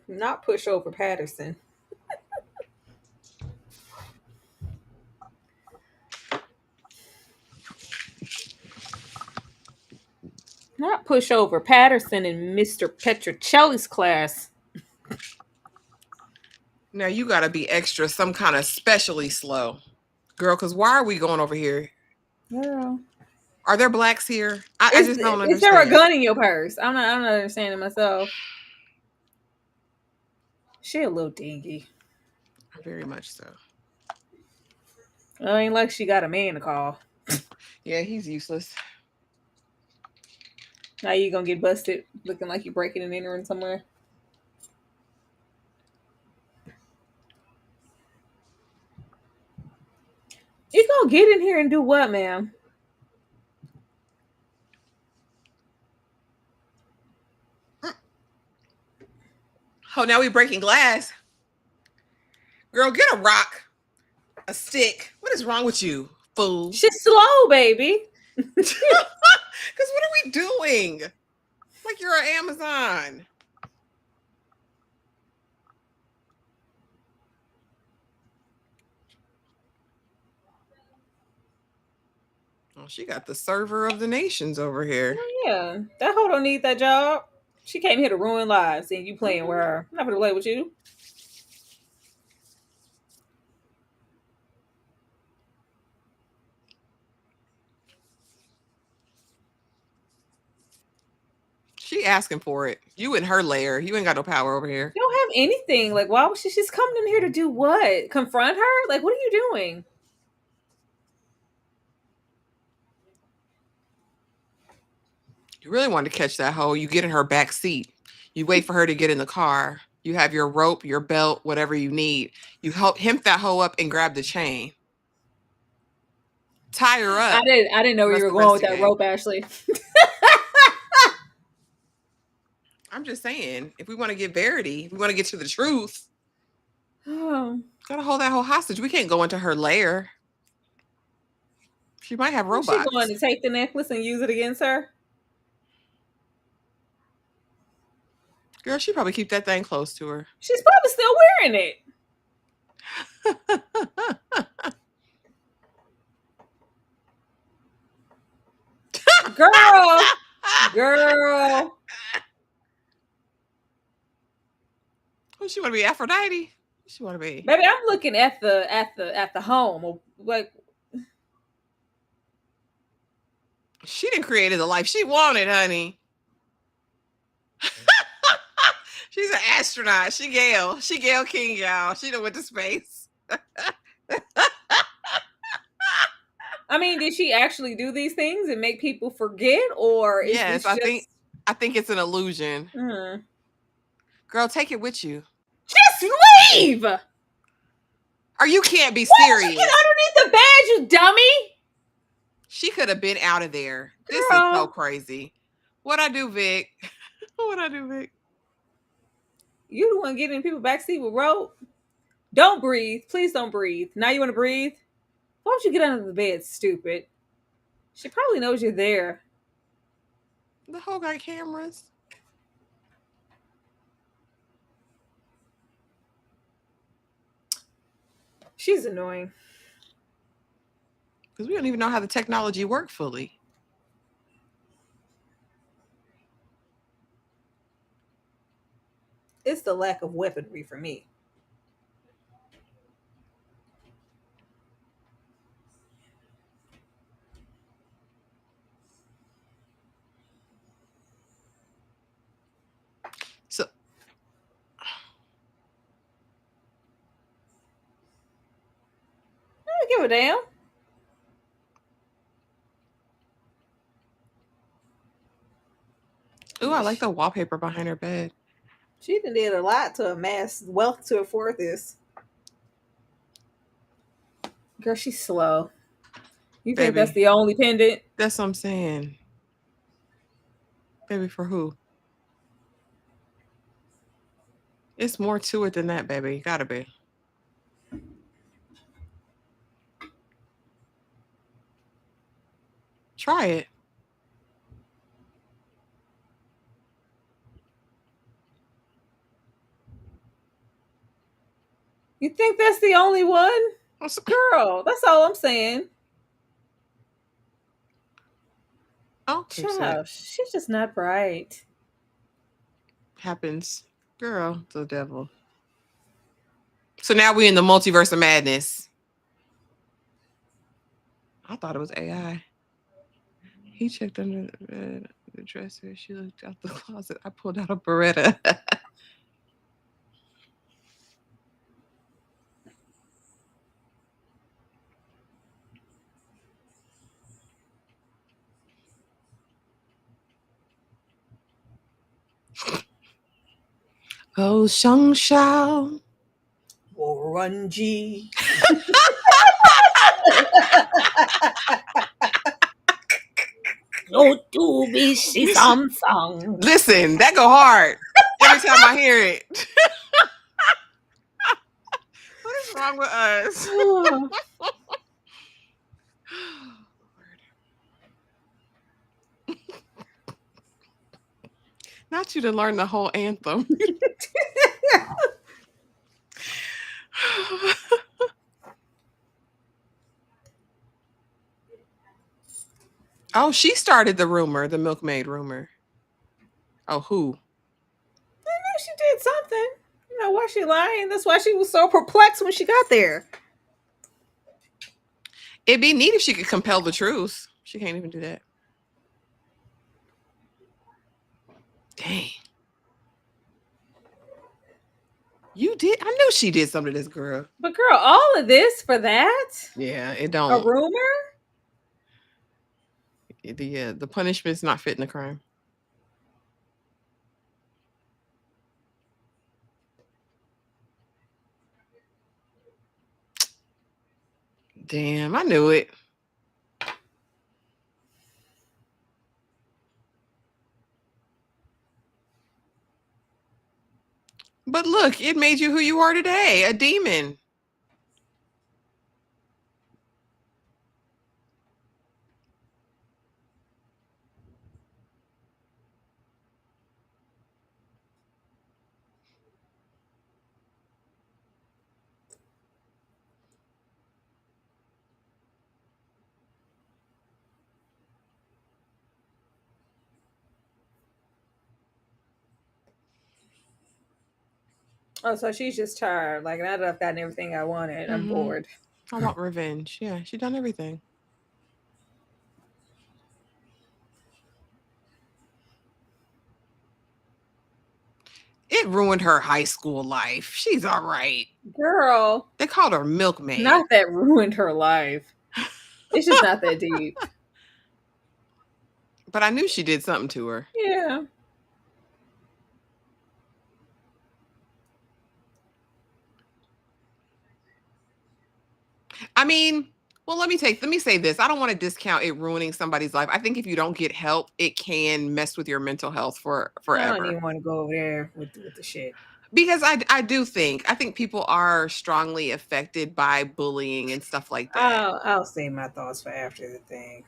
Not push over Patterson. Not push over Patterson in Mr. Petrocelli's class. Now you gotta be extra, some kind of specially slow. Girl, because why are we going over here? Girl. Are there blacks here? I just don't understand. Is there a gun in your purse? I'm not understanding myself. She a little dingy. Very much so. It ain't like she got a man to call. Yeah, he's useless. Now you gonna get busted looking like you're breaking and entering somewhere. You gonna get in here and do what, ma'am? Oh, now we breaking glass. Girl, get a rock, a stick. What is wrong with you, fool? She's slow, baby. Because what are we doing? Like you're an Amazon. Oh, she got the server of the nations over here. Oh, yeah, that hoe don't need that job. She came here to ruin lives, and you playing with her. I'm not gonna play with you. She asking for it. You in her lair. You ain't got no power over here. You don't have anything. Like, why was she's coming in here to do what? Confront her? Like, what are you doing? You really want to catch that hoe. You get in her back seat. You wait for her to get in the car. You have your rope, your belt, whatever you need. You help hemp that hoe up and grab the chain. Tie her up. I didn't know where you were going with that rope, Ashley. I'm just saying, if we want to get verity, we want to get to the truth. Oh. Gotta hold that whole hostage. We can't go into her lair. She might have robots. Is she going to take the necklace and use it against her? Girl, she probably keep that thing close to her. She's probably still wearing it. Girl. Who she want to be, Aphrodite? Who she want to be? Baby, I'm looking at the home. Like, she didn't create the life she wanted, honey. She's an astronaut. She Gail King, y'all. She done went to space. I mean, did she actually do these things and make people forget, or is yes, this I think it's an illusion. Mm-hmm. Girl, take it with you. Just leave. Or you can't be serious. Get underneath the badge, you dummy. She could have been out of there. Girl. This is so crazy. What I do, Vic? What I do, Vic? You the one getting in people backseat with rope. Don't breathe. Please don't breathe. Now you want to breathe? Why don't you get under the bed, stupid? She probably knows you're there. The whole got cameras. She's annoying. Because we don't even know how the technology worked fully. It's the lack of weaponry for me. So I don't give a damn. ooh, I like the wallpaper behind her bed. She did a lot to amass wealth to afford this. Girl, she's slow. You think that's Baby. the only pendant? That's what I'm saying. Baby, for who? It's more to it than that, baby. Gotta be. Try it. You think that's the only one? What's- Girl, that's all I'm saying. Oh, Child, she's just not bright. happens. Girl, the devil. So now we in the multiverse of madness. I thought it was AI. He checked under the bed, the dresser. She looked out the closet. I pulled out a Beretta. Oh, Shang Shao. Orangey. No to be Samsung. Listen, that go hard every time I hear it. What is wrong with us? Not you to learn the whole anthem. Oh, she started the rumor, the milkmaid rumor. Oh, who? I know she did something. You know why she lying? That's why she was so perplexed when she got there. It'd be neat if she could compel the truth. She can't even do that. Dang. You did? I knew she did something to this girl. But girl, all of this for that? Yeah, it A don't. rumor? The punishment's not fitting the crime. Damn, I knew it. But look, it made you who you are today, a demon. Oh, so she's just tired. Like, now that I've gotten everything I wanted, I'm bored. I want revenge. Yeah, she done everything. It ruined her high school life. She's all right. Girl. They called her milkmaid. Not that ruined her life. It's just not that deep. But I knew she did something to her. Yeah. I mean, well, let me say this. I don't want to discount it ruining somebody's life. I think if you don't get help, it can mess with your mental health I forever. don't even want to go over there with the shit. Because I think people are strongly affected by bullying and stuff like that. I'll save my thoughts for after the thing.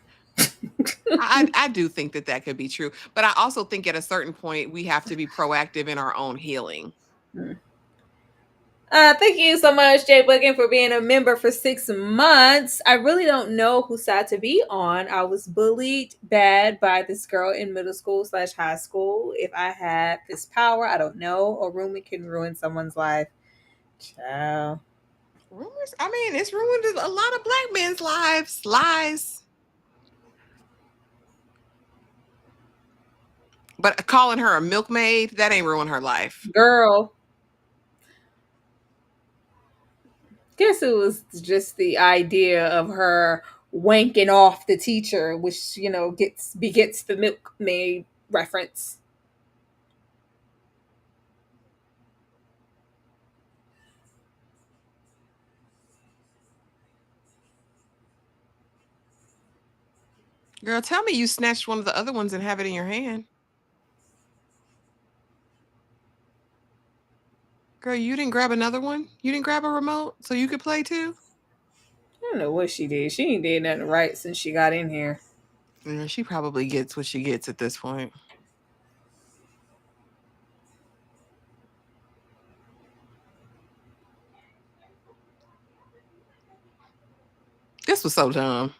I do think that that could be true, but I also think at a certain point we have to be proactive in our own healing. Hmm. Thank you so much, Jay Bookin, for being a member for 6 months. I really don't know whose side to be on. I was bullied bad by this girl in middle school / high school. If I had this power, I don't know. A rumor can ruin someone's life. Ciao. Rumors? I mean, it's ruined a lot of black men's lives. Lies. But calling her a milkmaid, that ain't ruined her life. Girl. Guess it was just the idea of her wanking off the teacher, which, begets the milkmaid reference. Girl, tell me you snatched one of the other ones and have it in your hand. Girl, you didn't grab another one? You didn't grab a remote so you could play too? I don't know what she did. She ain't did nothing right since she got in here. Yeah, she probably gets what she gets at this point. This was so dumb.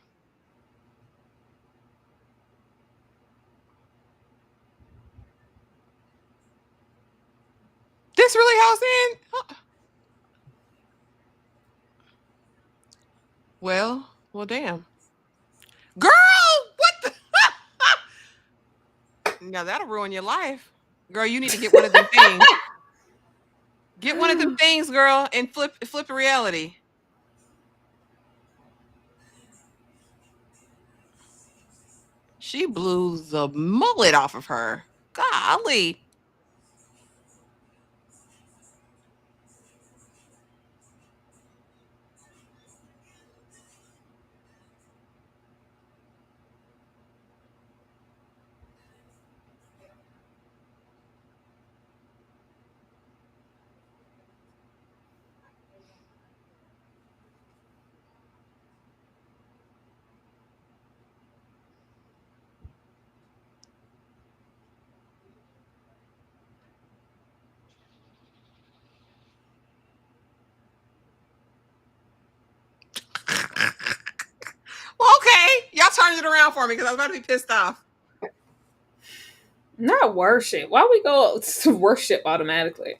This really how it's in? Huh. Well, damn. Girl, what the? Now that'll ruin your life. Girl, you need to get one of them things. Get one of them things, girl, and flip the reality. She blew the mullet off of her. Golly. Well, okay. Y'all turned it around for me because I was about to be pissed off. Not worship. Why we go to worship automatically?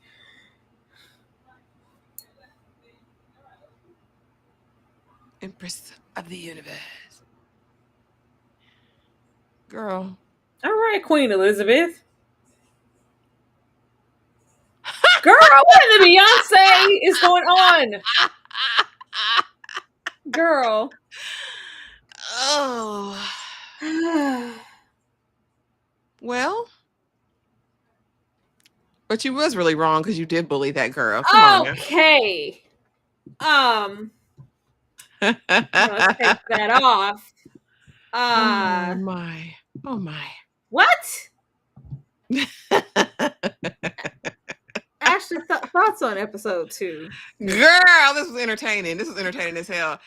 Empress of the universe. Girl. All right, Queen Elizabeth. Girl, what in the Beyonce is going on? Girl. Oh. Well. But you was really wrong because you did bully that girl. Come on now. Okay. Let's take that off. Oh my. Oh my. What? Ashley, thoughts on episode 2? Girl, this was entertaining. This was entertaining as hell.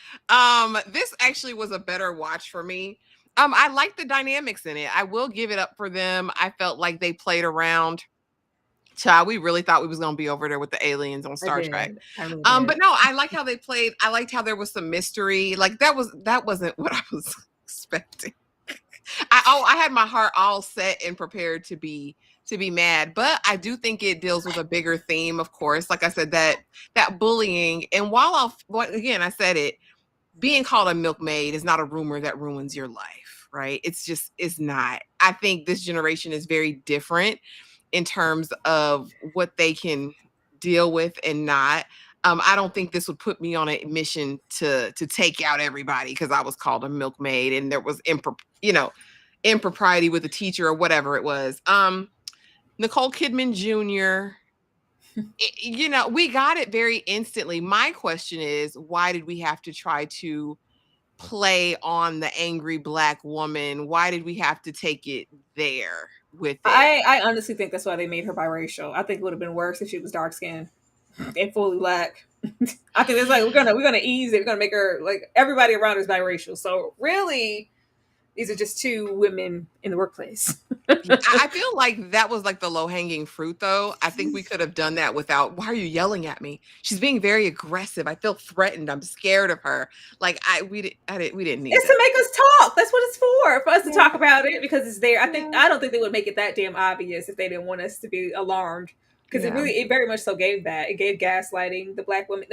This actually was a better watch for me. I like the dynamics in it. I will give it up for them. I felt like they played around. Child, we really thought we was gonna be over there with the aliens on Star Trek. Really but no, I like how they played. I liked how there was some mystery. Like that wasn't what I was expecting. I had my heart all set and prepared to be mad, but I do think it deals with a bigger theme, of course. Like I said, that bullying. And again, I said it, being called a milkmaid is not a rumor that ruins your life, right? It's not. I think this generation is very different in terms of what they can deal with and not. I don't think this would put me on a mission to take out everybody because I was called a milkmaid and there was impropriety with a teacher or whatever it was. Nicole Kidman Jr. We got it very instantly. My question is, why did we have to try to play on the angry Black woman? Why did we have to take it there with it? I honestly think that's why they made her biracial. I think it would have been worse if she was dark skinned and fully Black. I think it's like we're gonna ease it. We're gonna make her like everybody around her is biracial. So really, these are just two women in the workplace. I feel like that was like the low hanging fruit, though. I think we could have done that without. Why are you yelling at me? She's being very aggressive. I feel threatened. I'm scared of her. Like we didn't need It's that. to make us talk. That's what it's for us to talk about it because it's there. I don't think they would make it that damn obvious if they didn't want us to be alarmed because it very much so gave that. It gave gaslighting the Black women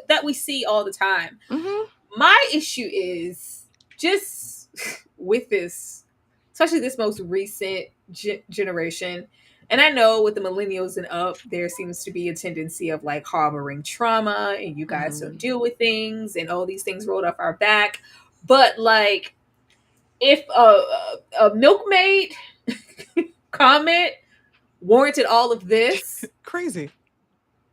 that we see all the time. Mm-hmm. My issue is just with this, especially this most recent generation. And I know with the millennials and up, there seems to be a tendency of like harboring trauma and you guys don't deal with things and all these things rolled off our back. But like, if a milkmaid comment warranted all of this, Crazy.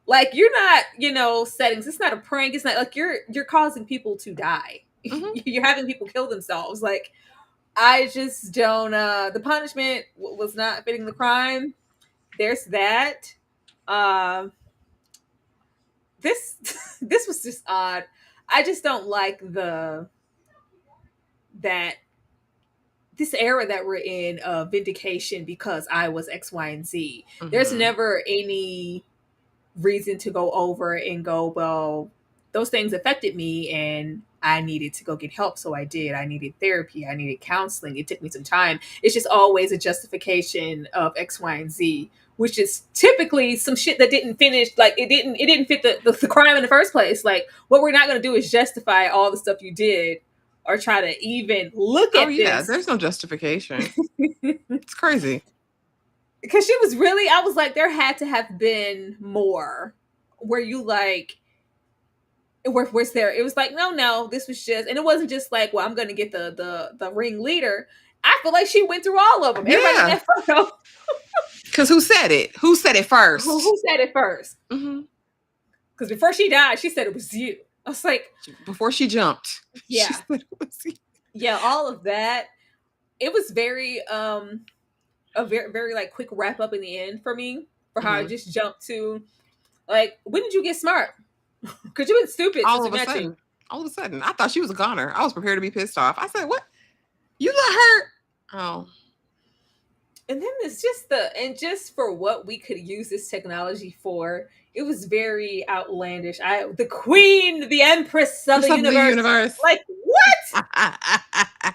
like you're not, settings. It's not a prank. It's not like you're causing people to die. Mm-hmm. You're having people kill themselves. Like I just don't. The punishment was not fitting the crime. There's that. This this was just odd. I just don't like that this era that we're in of vindication because I was X, Y, and Z. Mm-hmm. There's never any reason to go over and go, well, those things affected me and I needed to go get help. So I did. I needed therapy. I needed counseling. It took me some time. It's just always a justification of X, Y, and Z, which is typically some shit that didn't finish. Like it didn't fit the crime in the first place. Like what we're not going to do is justify all the stuff you did or try to even look at this. There's no justification. It's crazy. Because she was really, I was like, there had to have been more where you like, where's there? It was like, no, this was just, and it wasn't just like, well, I'm going to get the ringleader. I feel like she went through all of them. Everybody in that photo. Because who said it? Who said it first? Who said it first? Because before she died, she said it was you. I was like, before she jumped. Yeah. She said it was you. Yeah, all of that. It was very, a very, very like quick wrap up in the end for me for how I just jumped to like, when did you get smart? Because you've been stupid all since of a sudden. I thought she was a goner. I was prepared to be pissed off. I said, what? You let her? Oh. And then it's just for what we could use this technology for, it was very outlandish. The queen, the empress of the universe. Like, what?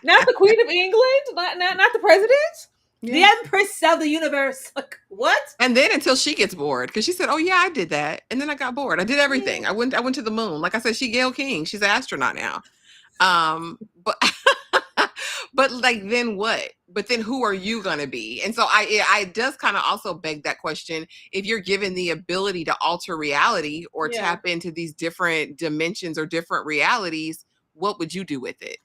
Not the queen of England? Not the president? Yeah. The empress of the universe. Like, what? And then until she gets bored, because she said, oh yeah, I did that. And then I got bored. I did everything. Yeah. I went to the moon. Like I said, she Gayle King. She's an astronaut now. But like, then what? But then who are you going to be? And so I does kind of also beg that question. If you're given the ability to alter reality or tap into these different dimensions or different realities, what would you do with it?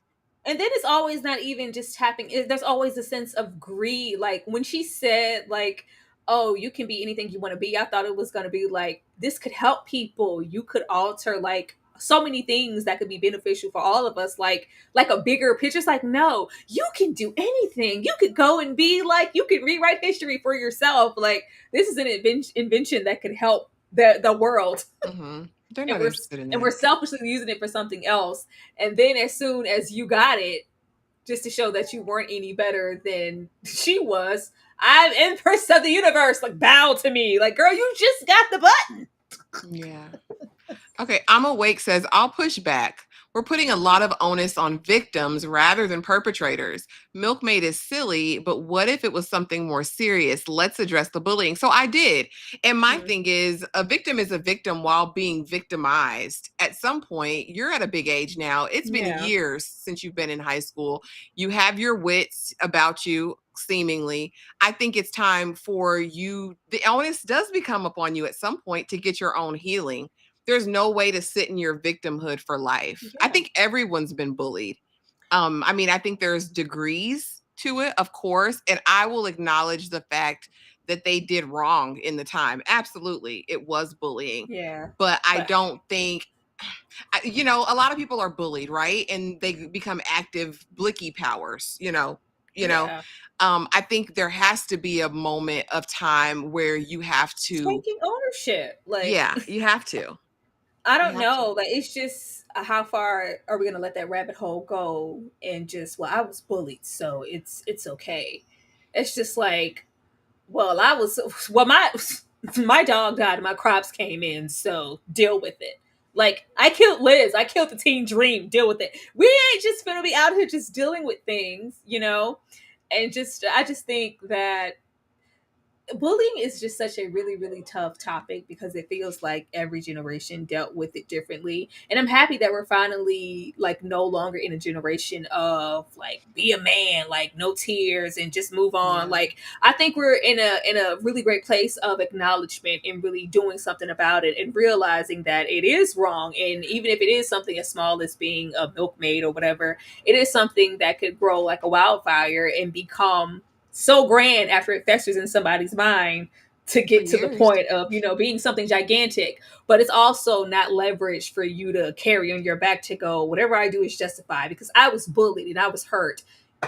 And then it's always not even just tapping. There's always a sense of greed. Like when she said like, oh, you can be anything you want to be. I thought it was going to be like, this could help people. You could alter like so many things that could be beneficial for all of us, like a bigger picture. It's like, no, you can do anything. You could go and be like, you could rewrite history for yourself. Like this is an invention that could help the world. Mm-hmm. They're not interested in that. And we're selfishly using it for something else. And then as soon as you got it, just to show that you weren't any better than she was, I'm empress of the universe. Like, bow to me. Like, girl, you just got the button. Yeah. Okay, I'm Awake says, I'll push back. We're putting a lot of onus on victims rather than perpetrators. Milkmaid is silly, but what if it was something more serious? Let's address the bullying. So I did. And my thing is, a victim is a victim while being victimized. At some point, you're at a big age now. It's been years since you've been in high school. You have your wits about you, seemingly. I think it's time for you. The onus does become upon you at some point to get your own healing. There's no way to sit in your victimhood for life. Yeah. I think everyone's been bullied. I think there's degrees to it, of course. And I will acknowledge the fact that they did wrong in the time. Absolutely. It was bullying. Yeah. But I don't think you know, a lot of people are bullied, right? And they become active blicky powers, you know. Yeah. I think there has to be a moment of time where you have to, Taking ownership. Like, yeah, you have to. I You don't have to. know. Like, it's just how far are we gonna let that rabbit hole go and just, well, I was bullied, so it's okay. It's just like, well, I was, well, my dog died and my crops came in, so deal with it. Like, I killed Liz, I killed the teen dream, deal with it. We ain't just gonna be out here just dealing with things, and just I just think that bullying is just such a really really tough topic because it feels like every generation dealt with it differently, and I'm happy that we're finally like no longer in a generation of like be a man, like no tears and just move on. Yeah. Like, I think we're in a really great place of acknowledgement and really doing something about it and realizing that it is wrong, and even if it is something as small as being a milkmaid or whatever, it is something that could grow like a wildfire and become so grand after it festers in somebody's mind to For get to the years. point of being something gigantic. But it's also not leverage for you to carry on your back to go, whatever I do is justified because I was bullied and I was hurt.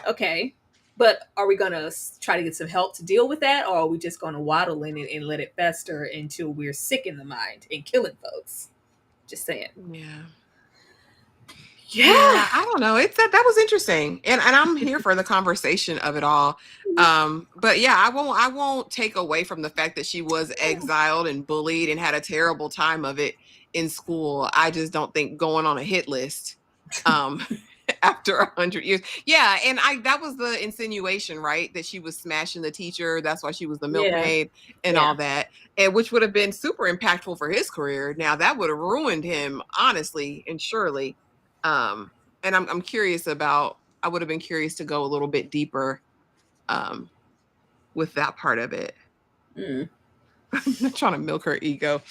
Okay, but are we gonna try to get some help to deal with that, or are we just gonna waddle in it and let it fester until we're sick in the mind and killing folks? Just saying. Yeah. Yeah. Yeah, I don't know. It's that was interesting. And I'm here for the conversation of it all. But yeah, I won't take away from the fact that she was exiled and bullied and had a terrible time of it in school. I just don't think going on a hit list um after 100 years. Yeah, and I that was the insinuation, right? That she was smashing the teacher. That's why she was the Yeah. milkmaid and Yeah. all that. And which would have been super impactful for his career. Now that would have ruined him, honestly and surely. Um, and I'm curious about I would have been curious to go a little bit deeper um with that part of it. Mm. I'm not trying to milk her ego.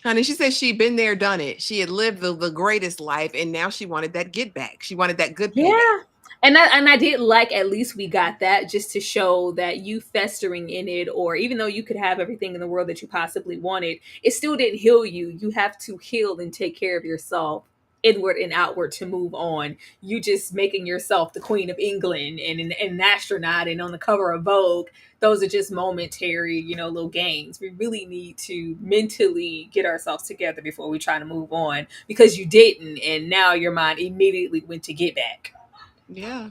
Honey, she said she'd been there, done it. She had lived the greatest life, and now she wanted that get back. She wanted that good payback. Yeah. And I did like at least we got that just to show that you festering in it, or even though you could have everything in the world that you possibly wanted, it still didn't heal you. You have to heal and take care of yourself inward and outward to move on. You just making yourself the Queen of England and an astronaut and on the cover of Vogue, those are just momentary, little gains. We really need to mentally get ourselves together before we try to move on because you didn't, and now your mind immediately went to get back. Yeah.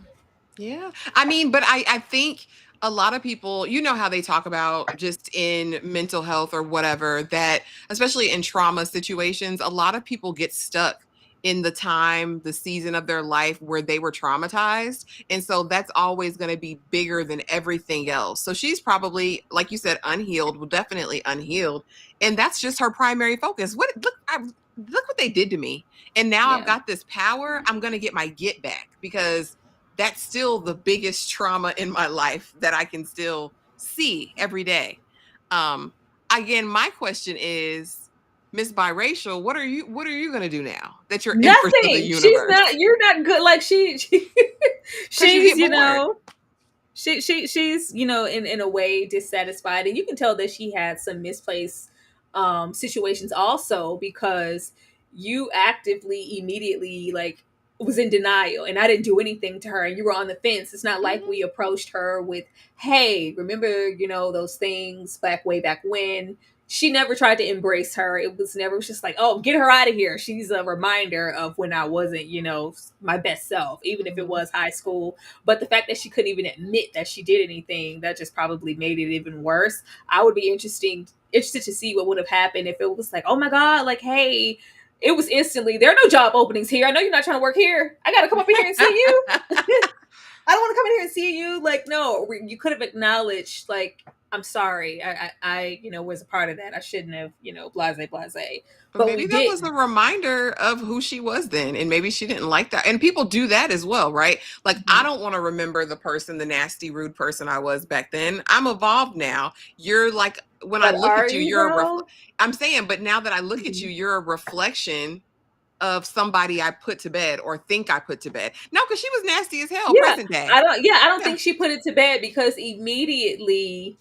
Yeah. I mean, but I think a lot of people, you know how they talk about just in mental health or whatever, that especially in trauma situations, a lot of people get stuck in the time, the season of their life where they were traumatized. And so that's always going to be bigger than everything else. So she's probably, like you said, unhealed, well, definitely unhealed. And that's just her primary focus. Look what they did to me. And now I've Yeah. got this power. I'm going to get my get back because that's still the biggest trauma in my life that I can still see every day. Again, my question is, Miss Biracial, what are you gonna do now that you're Empress of the Nothing. She's universe? not. You're not good. Like Because you she's get bored. she's in a way dissatisfied, and you can tell that she had some misplaced situations also because you actively immediately like was in denial and I didn't do anything to her and you were on the fence. It's not like Mhm. we approached her with, hey, remember, those things back way back when. She never tried to embrace her. It was just like, oh, get her out of here. She's a reminder of when I wasn't, my best self, even if it Mhm. was high school. But the fact that she couldn't even admit that she did anything, that just probably made it even worse. I would be interested to see what would have happened if it was like, oh my God, like, hey, it was instantly, there are no job openings here. I know you're not trying to work here. I got to come up in here and see you. I don't want to come in here and see you. Like, no, you could have acknowledged, like, I'm sorry. I was a part of that. I shouldn't have, blase, blase. But But maybe we that was a didn't. reminder of who she was then. And maybe she didn't like that. And people do that as well, right? Like, I Mhm. don't want to remember the nasty, rude person I was back then. I'm evolved now. You're like, when I But look are at you, you you're though? I'm saying, but now that I look at you, Mhm. you're a reflection of somebody I put to bed or think I put to bed. No, because she was nasty as hell, Yeah. present day. I don't Yeah. think she put it to bed because immediately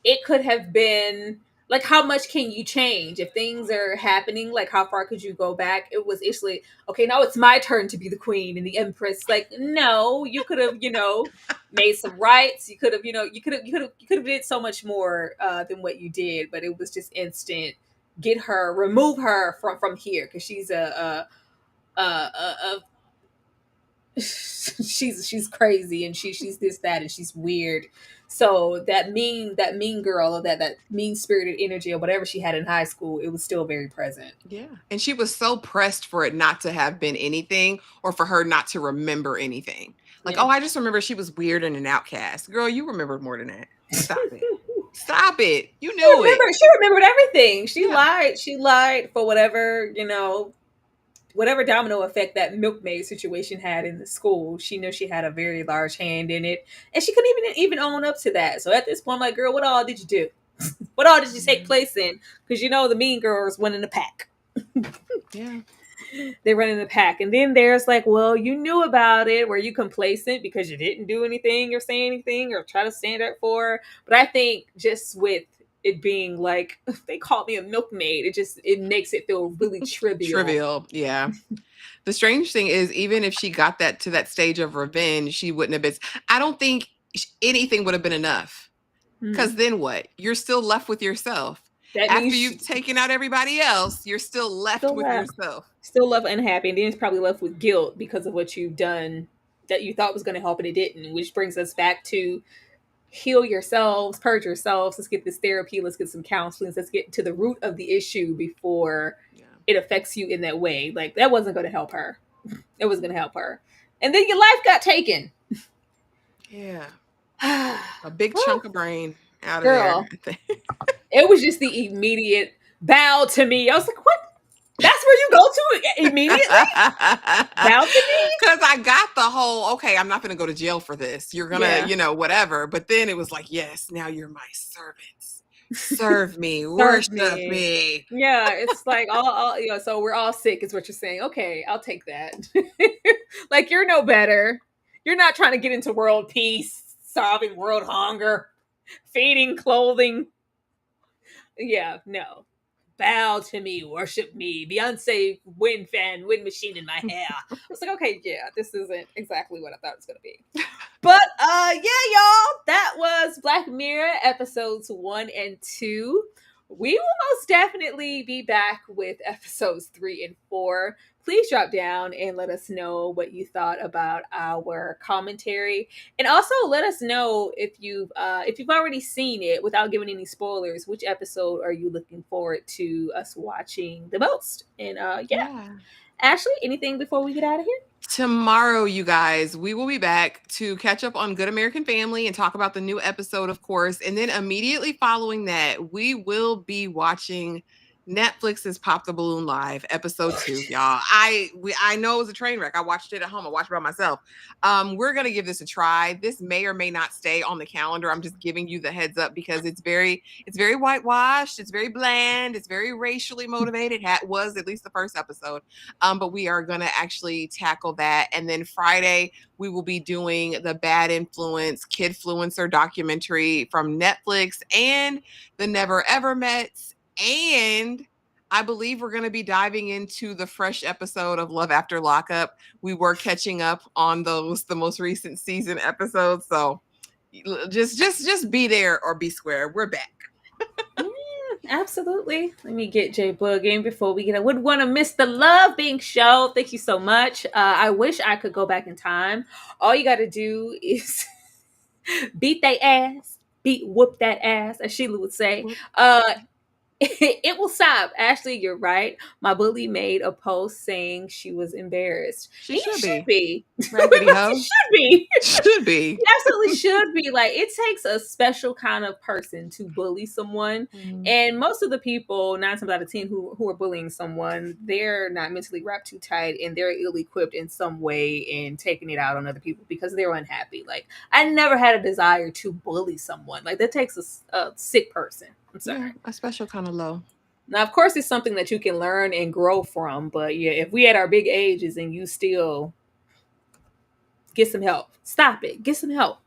it could have been like how much can you change if things are happening? Like how far could you go back? It was actually okay. Now it's my turn to be the queen and the empress. Like no, you could have made some rights. You could have you could have did so much more than what you did. But it was just instant. Remove her from here because she's a she's crazy and she's this that and she's weird. So that mean girl or that mean spirited energy or whatever she had in high school, it was still very present. Yeah. And she was so pressed for it not to have been anything or for her not to remember anything. Like, Yeah. oh, I just remember she was weird and an outcast. Girl, you remembered more than that. Stop it. Stop it. You knew it. She remembered everything. She Yeah. lied. She lied for whatever domino effect that milkmaid situation had in the school. She knew she had a very large hand in it, and she couldn't even own up to that. So at this point, I'm like, girl, what all did you do? What all did you take place in? Because the mean girls went in a pack. Yeah. They run in a pack, and then there's like, well, you knew about it. Were you complacent because you didn't do anything or say anything or try to stand up for her? But I think just with it being like they called me a milkmaid, it makes it feel really trivial. Trivial. Yeah. The strange thing is, even if she got that to that stage of revenge, she wouldn't have been. I don't think anything would have been enough. Because then what? You're still left with yourself. That After means you've taken out everybody else, you're still left with yourself. still left unhappy, and then it's probably left with guilt because of what you've done that you thought was going to help and it didn't. Which brings us back to heal yourselves, purge yourselves. Let's get this therapy. Let's get some counseling. Let's get to the root of the issue before it affects you in that way. Like that wasn't going to help her. It was going to help her, and then your life got taken. Yeah. A big chunk of brain out of Girl, there. it was just the immediate bow to me. I was like, what? That's where you go to immediately? Bow to me? Because I got the whole, okay, I'm not going to go to jail for this. You're going to, whatever. But then it was like, yes, now you're my servants. Serve me. Worship me. Yeah, it's like all so we're all sick is what you're saying. Okay, I'll take that. Like you're no better. You're not trying to get into world peace, solving world hunger, feeding, clothing. Yeah, no. Bow to me, worship me. Beyonce wind machine in my hair. I was like, okay, yeah, this isn't exactly what I thought it was gonna be. But yeah, y'all, that was Black Mirror episodes 1 and 2. We will most definitely be back with episodes 3 and 4. Please drop down and let us know what you thought about our commentary, and also let us know if you've already seen it without giving any spoilers. Which episode are you looking forward to us watching the most? And yeah. Ashley, anything before we get out of here? Tomorrow, you guys, we will be back to catch up on Good American Family and talk about the new episode, of course. And then immediately following that, we will be watching Netflix's Pop the Balloon Live, episode 2, y'all. I know it was a train wreck. I watched it at home. I watched it by myself. We're going to give this a try. This may or may not stay on the calendar. I'm just giving you the heads up because it's very whitewashed. It's very bland. It's very racially motivated. It was at least the first episode. But we are going to actually tackle that. And then Friday, we will be doing the Bad Influence Kidfluencer documentary from Netflix and the Never Ever Mets. And I believe we're going to be diving into the fresh episode of Love After Lockup. We were catching up on the most recent season episodes. So just be there or be square. We're back. Absolutely. Let me get J Bug in before we get. I would want to miss the love being shown. Thank you so much. I wish I could go back in time. All you got to do is beat that ass, whoop that ass, as Sheila would say. It will stop. Ashley, you're right. My bully made a post saying she was embarrassed. She should be. Raggedy hoe. She should be. Should be. She absolutely should be. Like, it takes a special kind of person to bully someone. And most of the people, 9 times out of 10, who are bullying someone, they're not mentally wrapped too tight and they're ill-equipped in some way in taking it out on other people because they're unhappy. Like, I never had a desire to bully someone. Like, that takes a sick person. I'm sorry. Yeah, a special kind of low. Now, of course, it's something that you can learn and grow from. But yeah, if we at our big ages and you still get some help, stop it. Get some help.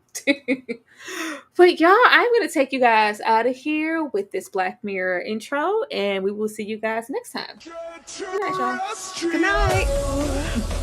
But y'all, I'm gonna take you guys out of here with this Black Mirror intro, and we will see you guys next time. Good night, y'all. Good night.